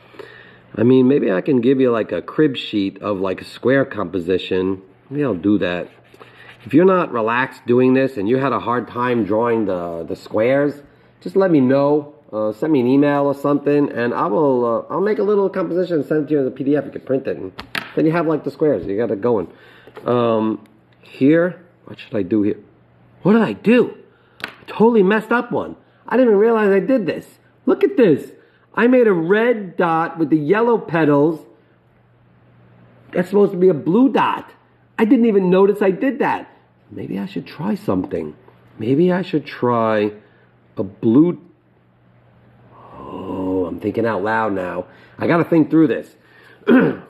I mean, maybe I can give you like a crib sheet of like a square composition. Maybe I'll do that. If you're not relaxed doing this and you had a hard time drawing the squares, just let me know. Send me an email or something, and I'll make a little composition and send it to you as a PDF. You can print it, and then you have like the squares. You got it going. Here, what should I do here? What did I do? I totally messed up one. I didn't even realize I did this. Look at this. I made a red dot with the yellow petals. That's supposed to be a blue dot. I didn't even notice I did that. Maybe I should try something. Maybe I should try a blue. Oh, I'm thinking out loud now. I got to think through this.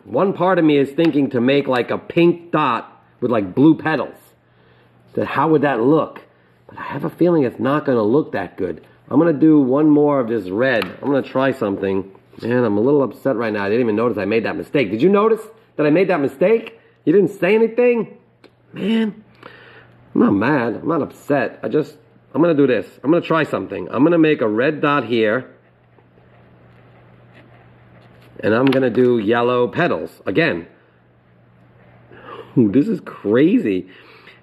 One part of me is thinking to make like a pink dot with like blue petals. So how would that look? But I have a feeling it's not going to look that good. I'm going to do one more of this red. I'm going to try something. Man, I'm a little upset right now. I didn't even notice I made that mistake. Did you notice that I made that mistake? You didn't say anything? Man, I'm not mad. I'm not upset. I'm going to do this. I'm going to try something. I'm going to make a red dot here. And I'm going to do yellow petals again. Ooh, this is crazy.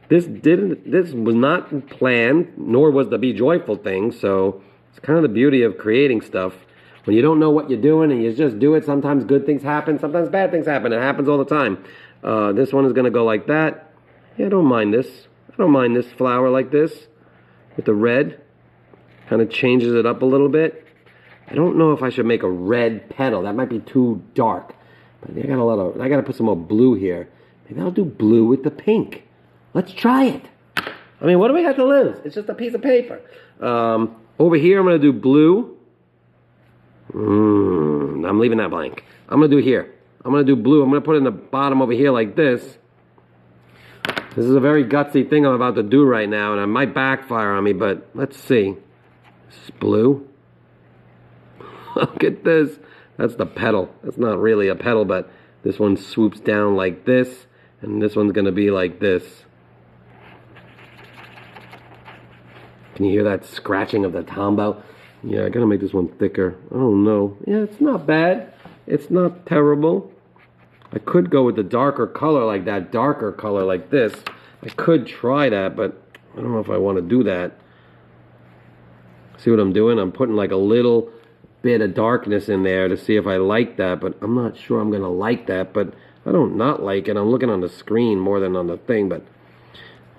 This was not planned, nor was the Be Joyful thing. So it's kind of the beauty of creating stuff. When you don't know what you're doing and you just do it, sometimes good things happen, sometimes bad things happen. It happens all the time. This one is going to go like that. Yeah, I don't mind this. I don't mind this flower like this with the red. Kind of changes it up a little bit. I don't know if I should make a red petal. That might be too dark. But I got to put some more blue here. Maybe I'll do blue with the pink. Let's try it. I mean, what do we have to lose? It's just a piece of paper. Over here, I'm going to do blue. I'm leaving that blank. I'm going to do here. I'm going to do blue. I'm going to put it in the bottom over here like this. This is a very gutsy thing I'm about to do right now, and it might backfire on me, but let's see. This is blue. Look at this. That's the petal. That's not really a petal, but this one swoops down like this, and this one's going to be like this. Can you hear that scratching of the tombow? Yeah, I got to make this one thicker. I don't know. Yeah, it's not bad. It's not terrible. I could go with the darker color like that, darker color like this. I could try that, but I don't know if I want to do that. See what I'm doing? I'm putting like a little bit of darkness in there to see if I like that, but I'm not sure I'm going to like that, but I don't not like it. I'm looking on the screen more than on the thing, but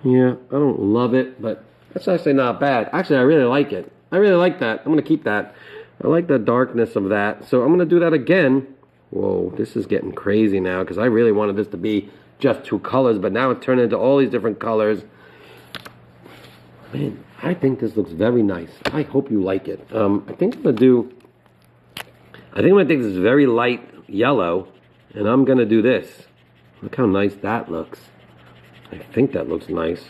yeah, I don't love it, but that's actually not bad. Actually, I really like it. I really like that. I'm going to keep that. I like the darkness of that, so I'm going to do that again. Whoa, this is getting crazy now because I really wanted this to be just two colors, but now it's turned into all these different colors. Man, I think this looks very nice. I hope you like it. I think I'm going to take this very light yellow, and I'm going to do this. Look how nice that looks. I think that looks nice.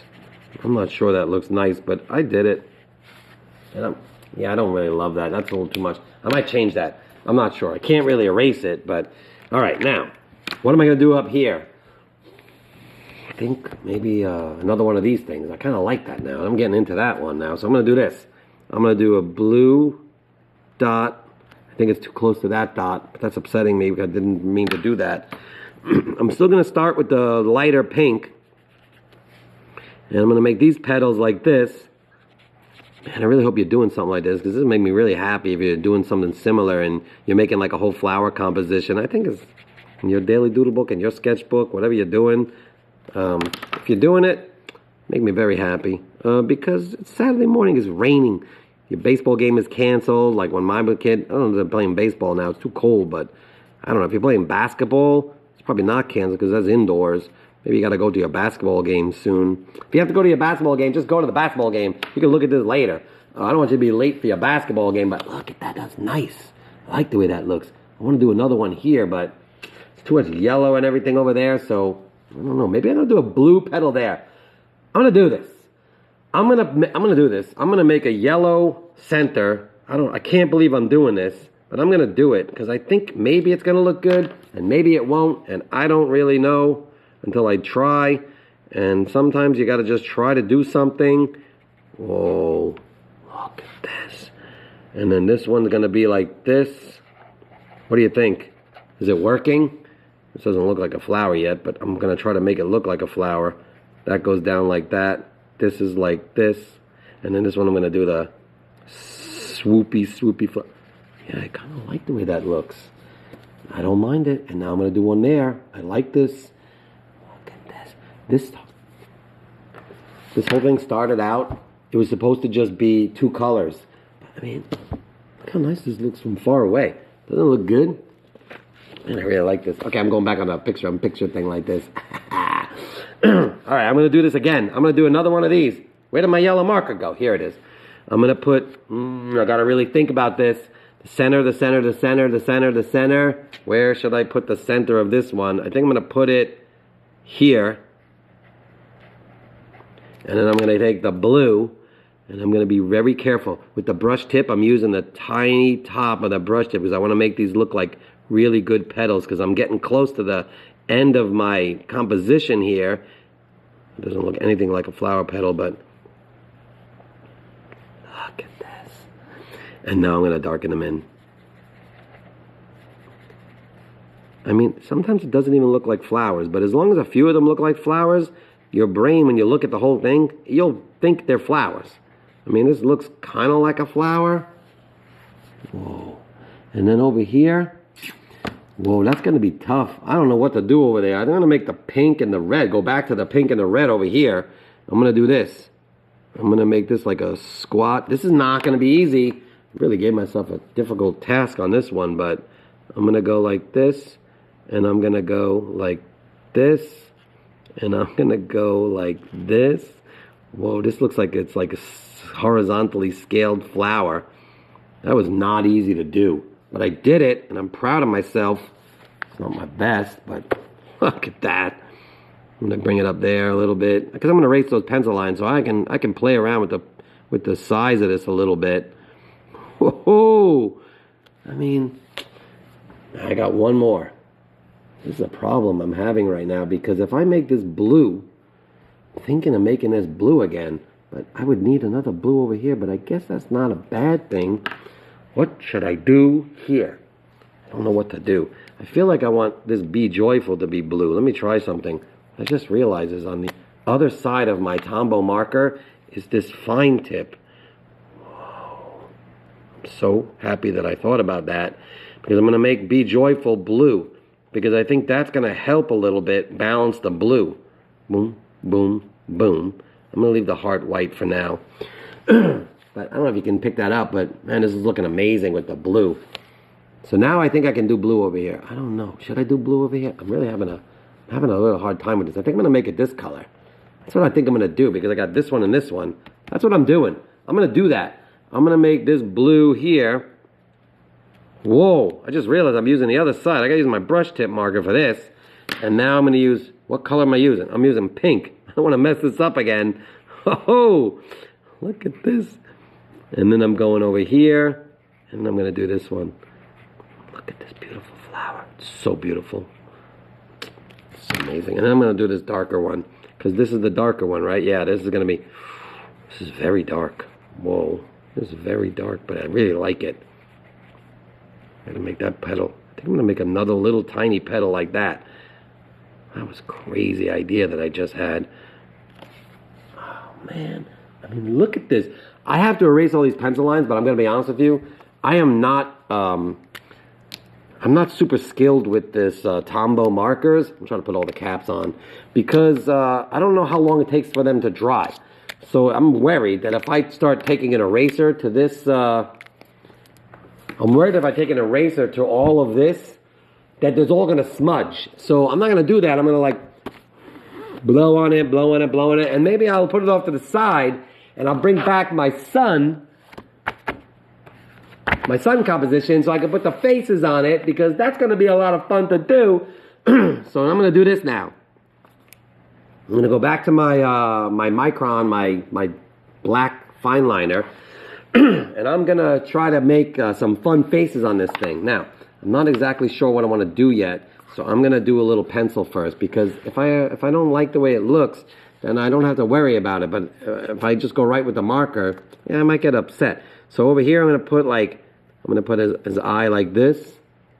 I'm not sure that looks nice, but I did it. And yeah, I don't really love that. That's a little too much. I might change that. I'm not sure. I can't really erase it, but all right, now, what am I going to do up here? think maybe another one of these things. I kind of like that now. I'm getting into that one now. So I'm going to do this. I'm going to do a blue dot. I think it's too close to that dot, but that's upsetting me because I didn't mean to do that. I'm still going to start with the lighter pink. And I'm going to make these petals like this. Man, I really hope you're doing something like this, because this would make me really happy if you're doing something similar and you're making like a whole flower composition. I think it's in your daily doodle book, in your sketchbook, whatever you're doing. If you're doing it, make me very happy. Because it's Saturday morning, it's raining. Your baseball game is canceled. Like when I was a kid, I don't know if they're playing baseball now. It's too cold, but I don't know. If you're playing basketball, it's probably not canceled because that's indoors. Maybe you got to go to your basketball game soon. If you have to go to your basketball game, just go to the basketball game. You can look at this later. I don't want you to be late for your basketball game, but look at that. That's nice. I like the way that looks. I want to do another one here, but it's too much yellow and everything over there, so I don't know. Maybe I'm going to do a blue petal there. I'm going to do this. I'm gonna do this. I'm gonna make a yellow center. I can't believe I'm doing this, but I'm gonna do it because I think maybe it's gonna look good and maybe it won't, and I don't really know until I try. And sometimes you gotta just try to do something. Whoa, look at this. And then this one's gonna be like this. What do you think? Is it working? This doesn't look like a flower yet, but I'm gonna try to make it look like a flower. That goes down like that. This is like this, and then this one I'm going to do the swoopy flower. Yeah, I kind of like the way that looks. I don't mind it. And now I'm going to do one there. I like this. Look at this. This whole thing started out, it was supposed to just be two colors. I mean, look how nice this looks from far away. Doesn't it look good? And I really like this. Okay, I'm going back on the picture thing like this. Alright, I'm going to do this again. I'm going to do another one of these. Where did my yellow marker go? Here it is. I'm going to put, I got to really think about this. The center. Where should I put the center of this one? I think I'm going to put it here. And then I'm going to take the blue, and I'm going to be very careful. With the brush tip, I'm using the tiny top of the brush tip because I want to make these look like really good petals because I'm getting close to the end of my composition here. It doesn't look anything like a flower petal, but look at this. And now I'm going to darken them in. I mean, sometimes it doesn't even look like flowers, but as long as a few of them look like flowers, your brain, when you look at the whole thing, you'll think they're flowers. I mean, this looks kind of like a flower. Whoa. And then over here, whoa, that's going to be tough. I don't know what to do over there. I'm going to make the pink and the red. Go back to the pink and the red over here. I'm going to do this. I'm going to make this like a squat. This is not going to be easy. I really gave myself a difficult task on this one, but I'm going to go like this, and I'm going to go like this, and I'm going to go like this. Whoa, this looks like it's like a horizontally scaled flower. That was not easy to do. But I did it, and I'm proud of myself. It's not my best, but look at that. I'm gonna bring it up there a little bit because I'm gonna erase those pencil lines, so I can play around with the size of this a little bit. Whoa! I mean, I got one more. This is a problem I'm having right now because if I make this blue, I'm thinking of making this blue again, but I would need another blue over here. But I guess that's not a bad thing. What should I do here? I don't know what to do. I feel like I want this Be Joyful to be blue. Let me try something. I just realized is on the other side of my Tombow marker is this fine tip. Whoa. I'm so happy that I thought about that because I'm going to make Be Joyful blue because I think that's going to help a little bit balance the blue. Boom, boom, boom. I'm going to leave the heart white for now. But I don't know if you can pick that up, but man, this is looking amazing with the blue. So now I think I can do blue over here. I don't know. Should I do blue over here? I'm really having a little hard time with this. I think I'm going to make it this color. That's what I think I'm going to do because I got this one and this one. That's what I'm doing. I'm going to do that. I'm going to make this blue here. Whoa. I just realized I'm using the other side. I got to use my brush tip marker for this. And now I'm going to use, what color am I using? I'm using pink. I don't want to mess this up again. Oh, look at this. And then I'm going over here, and I'm going to do this one. Look at this beautiful flower. It's so beautiful. It's amazing. And then I'm going to do this darker one. Because this is the darker one, right? Yeah, this is very dark. Whoa, this is very dark, but I really like it. I'm gonna make that petal. I think I'm gonna make another little tiny petal like that. That was a crazy idea that I just had. Oh man, I mean, look at this. I have to erase all these pencil lines, but I'm gonna be honest with you. I'm not super skilled with this Tombow markers. I'm trying to put all the caps on because I don't know how long it takes for them to dry. So I'm worried that if I start taking an eraser to this, I'm worried if I take an eraser to all of this, that it's all gonna smudge. So I'm not gonna do that. I'm gonna like blow on it, blow on it, blow on it, and maybe I'll put it off to the side and I'll bring back my sun composition so I can put the faces on it because that's going to be a lot of fun to do. So I'm going to do this now. I'm going to go back to my my Micron, my black fine liner, and I'm going to try to make some fun faces on this thing. Now, I'm not exactly sure what I want to do yet, so I'm going to do a little pencil first because if I don't like the way it looks, then I don't have to worry about it. But if I just go right with the marker, yeah, I might get upset. So over here, I'm going to put his eye like this,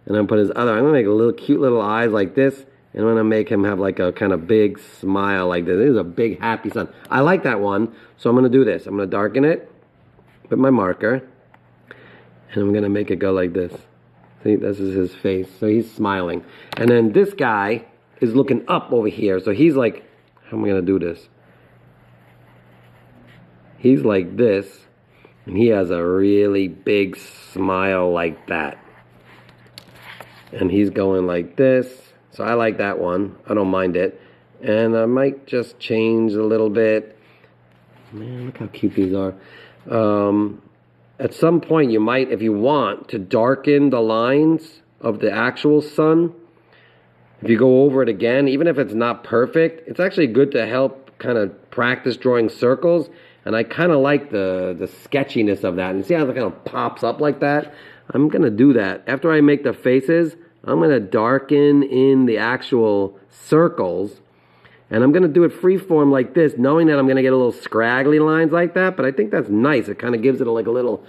and I'm going to put his other. I'm going to make a little cute little eyes like this, and I'm going to make him have like a kind of big smile like this. This is a big happy sun. I like that one, so I'm going to do this. I'm going to darken it with my marker, and I'm going to make it go like this. See, this is his face, so he's smiling. And then this guy is looking up over here, so he's like, how am I going to do this? He's like this, and he has a really big smile like that. And he's going like this. So I like that one. I don't mind it. And I might just change a little bit. Man, look how cute these are. At some point you might, if you want, to darken the lines of the actual sun. If you go over it again, even if it's not perfect, it's actually good to help kind of practice drawing circles. And I kind of like the sketchiness of that. And see how it kind of pops up like that? I'm going to do that. After I make the faces, I'm going to darken in the actual circles. And I'm going to do it freeform like this, knowing that I'm going to get a little scraggly lines like that. But I think that's nice. It kind of gives it like a little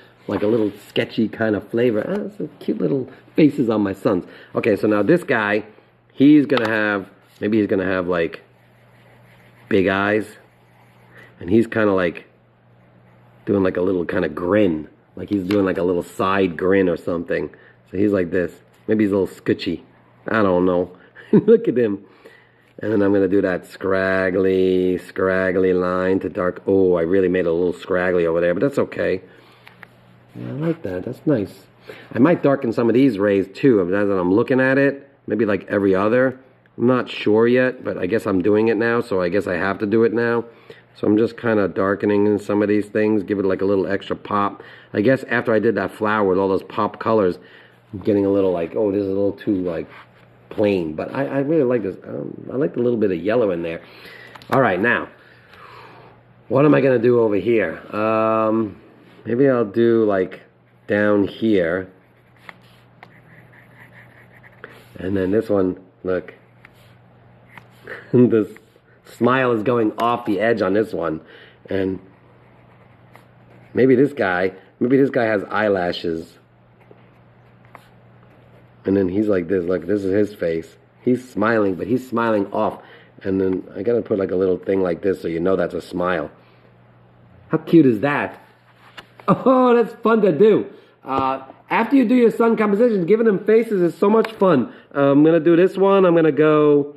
sketchy kind of flavor. Some cute little faces on my sons. Okay, so now this guy, he's going to have, maybe he's going to have like big eyes. And he's kind of like doing like a little kind of grin. Like he's doing like a little side grin or something. So he's like this. Maybe he's a little sketchy. I don't know. Look at him. And then I'm going to do that scraggly line to dark. Oh, I really made a little scraggly over there, but that's okay. Yeah, I like that. That's nice. I might darken some of these rays too. As I'm looking at it, maybe like every other. I'm not sure yet, but I guess I'm doing it now, so I guess I have to do it now. So I'm just kind of darkening in some of these things, give it like a little extra pop. I guess after I did that flower with all those pop colors, I'm getting a little like, oh, this is a little too like plain. But I really like this. I like the little bit of yellow in there. All right, now, what am I going to do over here? Maybe I'll do like down here. And then this one, look. This smile is going off the edge on this one. And maybe this guy has eyelashes. And then he's like this. Look, this is his face. He's smiling, but he's smiling off. And then I gotta put like a little thing like this so you know that's a smile. How cute is that? Oh, that's fun to do. After you do your sun compositions, giving them faces is so much fun. I'm gonna do this one. I'm gonna go.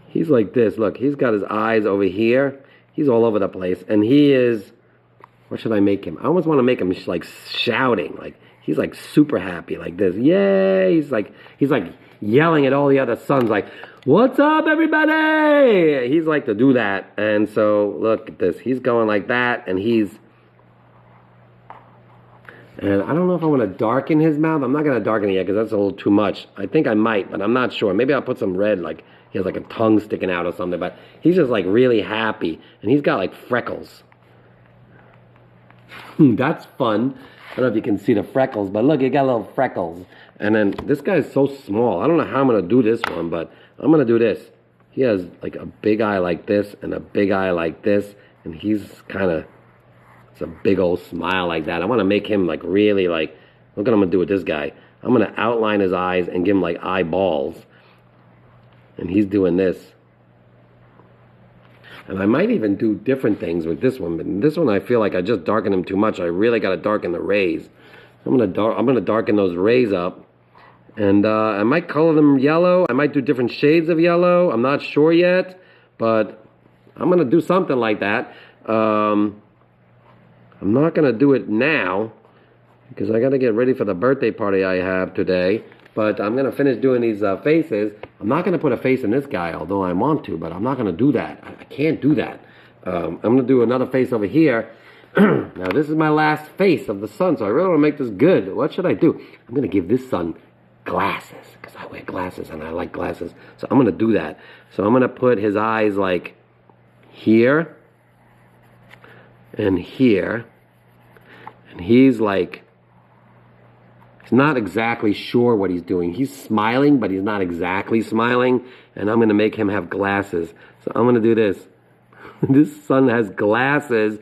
He's like this. Look, he's got his eyes over here. He's all over the place. And he is, what should I make him? I almost want to make him like shouting. Like, he's like super happy like this. Yay! He's like yelling at all the other sons like, what's up, everybody? He's like to do that. And so, look at this. He's going like that. And I don't know if I want to darken his mouth. I'm not going to darken it yet because that's a little too much. I think I might, but I'm not sure. Maybe I'll put some red, like he has like a tongue sticking out or something. But he's just like really happy. And he's got like freckles. That's fun. I don't know if you can see the freckles, but look, he got little freckles. And then this guy's so small. I don't know how I'm going to do this one, but I'm going to do this. he has like a big eye like this and a big eye like this, and he's kind of, it's a big old smile like that. I want to make him like really like, look what I'm going to do with this guy. I'm going to outline his eyes and give him like eyeballs. And he's doing this. And I might even do different things with this one. But this one I feel like I just darkened him too much. I really got to darken the rays. I'm gonna darken those rays up. And I might color them yellow. I might do different shades of yellow. I'm not sure yet. But I'm going to do something like that. I'm not going to do it now, because I got to get ready for the birthday party I have today. But I'm going to finish doing these faces. I'm not going to put a face in this guy, although I want to, but I'm not going to do that. I can't do that. I'm going to do another face over here. Now, this is my last face of the sun, so I really want to make this good. What should I do? I'm going to give this sun glasses, because I wear glasses and I like glasses. So I'm going to do that. So I'm going to put his eyes like here and here. And he's like, he's not exactly sure what he's doing. He's smiling, but he's not exactly smiling. And I'm going to make him have glasses. So I'm going to do this. This sun has glasses,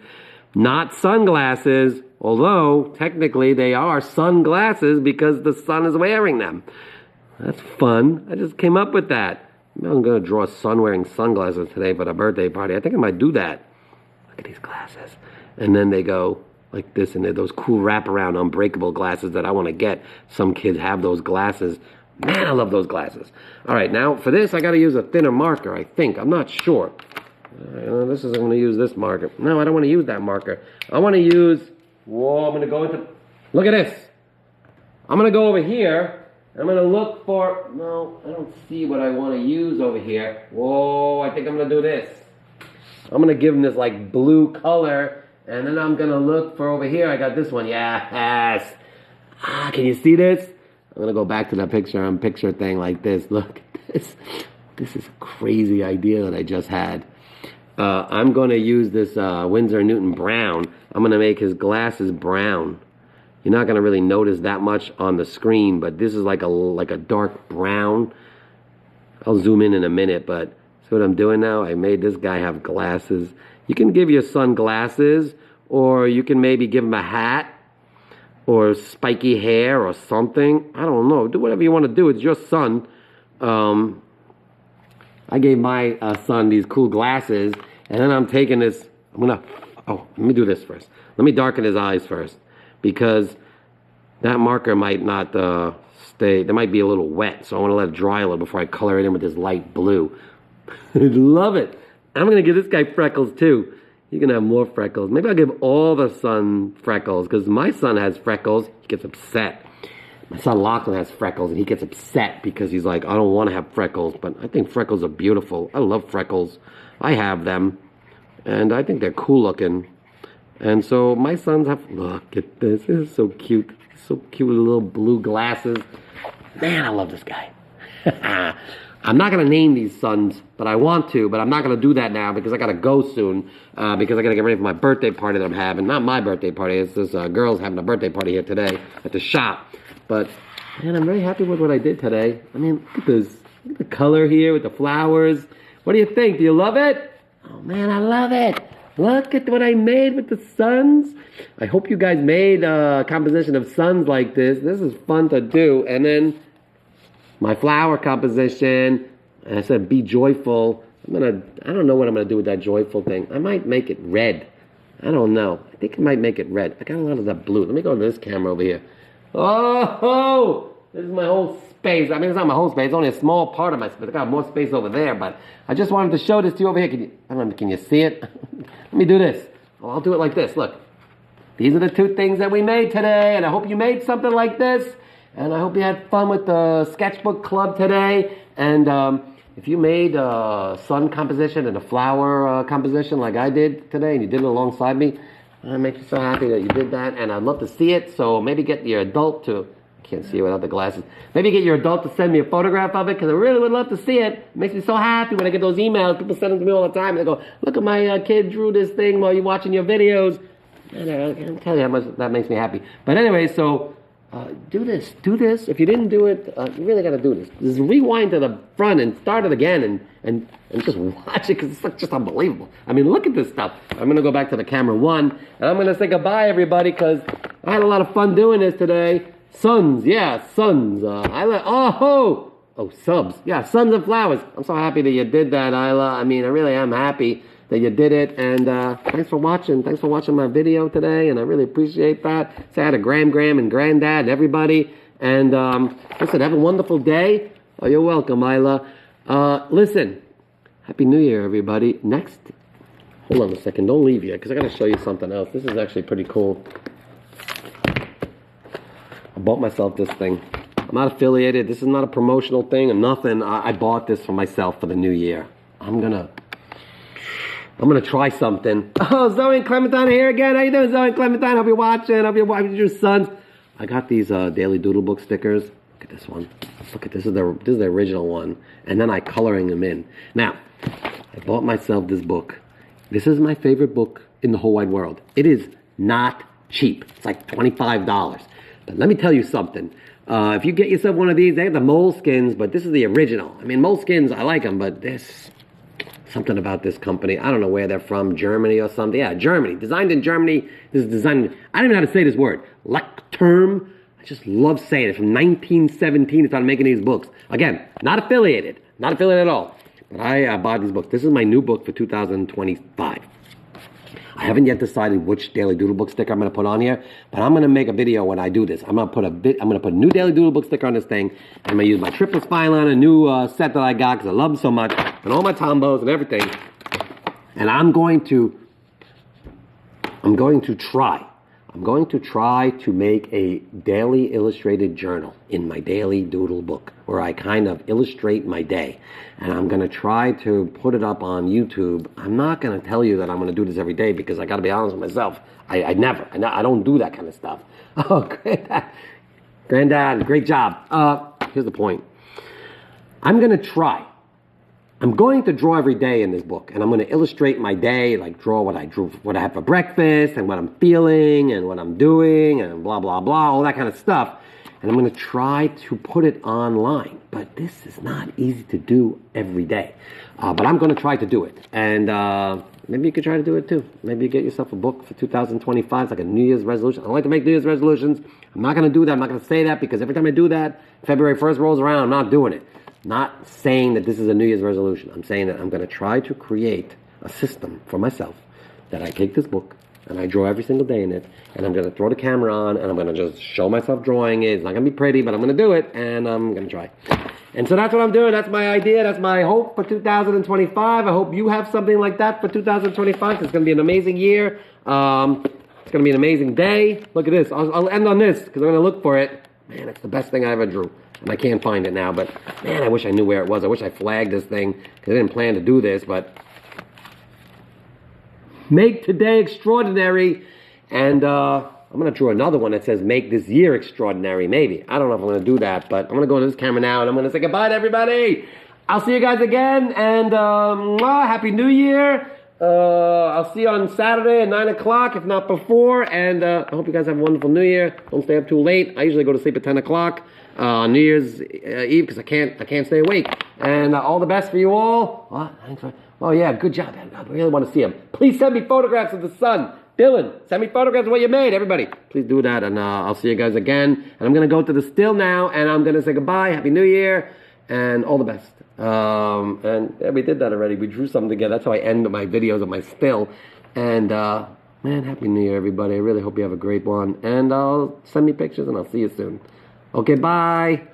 not sunglasses, although technically they are sunglasses because the sun is wearing them. That's fun. I just came up with that. I'm going to draw a sun wearing sunglasses today for the birthday party. I think I might do that. Look at these glasses. And then they go like this, and they're those cool wraparound unbreakable glasses that I want to get. Some kids have those glasses. Man, I love those glasses. All right, now for this, I got to use a thinner marker, I think. I'm not sure. This is, I'm going to use this marker. No, I don't want to use that marker. I want to use, whoa, I'm going to go into, look at this. I'm going to go over here. I'm going to look for, no, I don't see what I want to use over here. Whoa, I think I'm going to do this. I'm going to give him this like blue color, and then I'm going to look for over here. I got this one. Yes. Can you see this? I'm going to go back to the picture thing like this. Look at this. This is a crazy idea that I just had. I'm going to use this Winsor & Newton brown. I'm going to make his glasses brown. You're not going to really notice that much on the screen, but this is like a dark brown. I'll zoom in a minute, but see what I'm doing now? I made this guy have glasses. You can give your son glasses, or you can maybe give him a hat, or spiky hair, or something. I don't know. Do whatever you want to do. It's your son. I gave my son these cool glasses, and then I'm taking this. Let me do this first. Let me darken his eyes first, because that marker might not stay. They might be a little wet, so I want to let it dry a little before I color it in with this light blue. I love it. I'm going to give this guy freckles too. You can have more freckles. Maybe I'll give all the son freckles, because my son has freckles. He gets upset. My son Lachlan has freckles, and he gets upset because he's like, I don't want to have freckles, but I think freckles are beautiful. I love freckles. I have them, and I think they're cool looking. And so my sons have, look at this. This is so cute. So cute with little blue glasses. Man, I love this guy. I'm not going to name these sons, but I want to, but I'm not going to do that now because I got to go soon, because I got to get ready for my birthday party that I'm having. Not my birthday party. It's this girl's having a birthday party here today at the shop. But, man, I'm very happy with what I did today. I mean, look at this. Look at the color here with the flowers. What do you think? Do you love it? Oh, man, I love it. Look at what I made with the suns. I hope you guys made a composition of suns like this. This is fun to do. And then my flower composition, and I said be joyful. I don't know what I'm going to do with that joyful thing. I might make it red. I don't know. I think I might make it red. I got a lot of that blue. Let me go to this camera over here. Oh, this is my whole space. I mean, it's not my whole space. It's only a small part of my space. I got more space over there, but I just wanted to show this to you over here. Can you see it? Let me do this. Well, I'll do it like this. Look, these are the two things that we made today, and I hope you made something like this, and I hope you had fun with the sketchbook club today. And if you made a sun composition and a flower composition like I did today, and you did it alongside me, it makes me so happy that you did that, and I'd love to see it. So maybe get your adult to, I can't see it without the glasses. Maybe get your adult to send me a photograph of it, because I really would love to see it. It makes me so happy when I get those emails. People send them to me all the time. They go, look at my kid drew this thing while you're watching your videos. And I can't tell you how much that makes me happy. But anyway, so do this. Do this. If you didn't do it, you really got to do this. Just rewind to the front and start it again and just watch it because it's just unbelievable. I mean, look at this stuff. I'm going to go back to the camera one, and I'm going to say goodbye, everybody, because I had a lot of fun doing this today. Suns, yeah, suns. Subs. Yeah, Suns and Flowers. I'm so happy that you did that, Isla. I mean, I really am happy that you did it, and thanks for watching. Thanks for watching my video today, and I really appreciate that. Say hi to Gram and Granddad and everybody, and listen, have a wonderful day. Oh, you're welcome, Isla. Listen, Happy New Year, everybody. Next, hold on a second, don't leave yet, because I got to show you something else. This is actually pretty cool. I bought myself this thing. I'm not affiliated. This is not a promotional thing or nothing. I bought this for myself for the new year. I'm gonna try something. Oh, Zoe and Clementine are here again. How you doing, Zoe and Clementine? Hope you're watching. Hope you're watching your sons. I got these Daily Doodle Book stickers. Look at this one. Look at this. This is the original one. And then I coloring them in. Now, I bought myself this book. This is my favorite book in the whole wide world. It is not cheap. It's like $25. But let me tell you something. If you get yourself one of these, they have the moleskins, but this is the original. I mean, moleskins, I like them, but this, something about this company, I don't know where they're from, Germany or something. Yeah, Germany. Designed in Germany. This is designed, I don't even know how to say this word. Lecterm. I just love saying it. From 1917, they started making these books. Again, not affiliated. Not affiliated at all. But I bought these books. This is my new book for 2025. I haven't yet decided which Daily Doodle Book sticker I'm going to put on here, but I'm going to make a video when I do this. I'm going to put a new Daily Doodle Book sticker on this thing. I'm going to use my triple spine on a new set that I got because I love them so much, and all my tombos and everything. And I'm going to try to make a daily illustrated journal in my Daily Doodle Book where I kind of illustrate my day. And I'm going to try to put it up on YouTube. I'm not going to tell you that I'm going to do this every day because I got to be honest with myself. I don't do that kind of stuff. Oh, Granddad, great job. Here's the point. I'm going to draw every day in this book, and I'm going to illustrate my day, like draw what I have for breakfast, and what I'm feeling, and what I'm doing, and blah, blah, blah, all that kind of stuff. And I'm going to try to put it online. But this is not easy to do every day. But I'm going to try to do it. And maybe you could try to do it too. Maybe you get yourself a book for 2025. It's like a New Year's resolution. I like to make New Year's resolutions. I'm not going to do that. I'm not going to say that because every time I do that, February 1st rolls around, I'm not doing it. Not saying that this is a New Year's resolution. I'm saying that I'm going to try to create a system for myself that I take this book and I draw every single day in it, and I'm going to throw the camera on and I'm going to just show myself drawing it. It's not going to be pretty, but I'm going to do it, and I'm going to try. And so that's what I'm doing. That's my idea. That's my hope for 2025. I hope you have something like that for 2025. It's going to be an amazing year. It's going to be an amazing day. Look at this. I'll end on this because I'm going to look for it. Man, it's the best thing I ever drew. And I can't find it now, but man, I wish I knew where it was. I wish I flagged this thing because I didn't plan to do this, but make today extraordinary. And I'm going to draw another one that says make this year extraordinary, maybe. I don't know if I'm going to do that, but I'm going to go to this camera now and I'm going to say goodbye to everybody. I'll see you guys again, and Happy New Year. I'll see you on Saturday at 9 o'clock, if not before, and I hope you guys have a wonderful New Year. Don't stay up too late. I usually go to sleep at 10 o'clock on New Year's Eve because I can't stay awake. And all the best for you all. What? Oh, yeah, good job. I really want to see him. Please send me photographs of the sun. Dylan, send me photographs of what you made. Everybody, please do that, and I'll see you guys again. And I'm going to go to the still now, and I'm going to say goodbye, Happy New Year, and all the best. And yeah, we did that already. We drew something together. That's how I end my videos of my still. And man, Happy New Year, everybody. I really hope you have a great one. And send me pictures, and I'll see you soon. Okay, bye.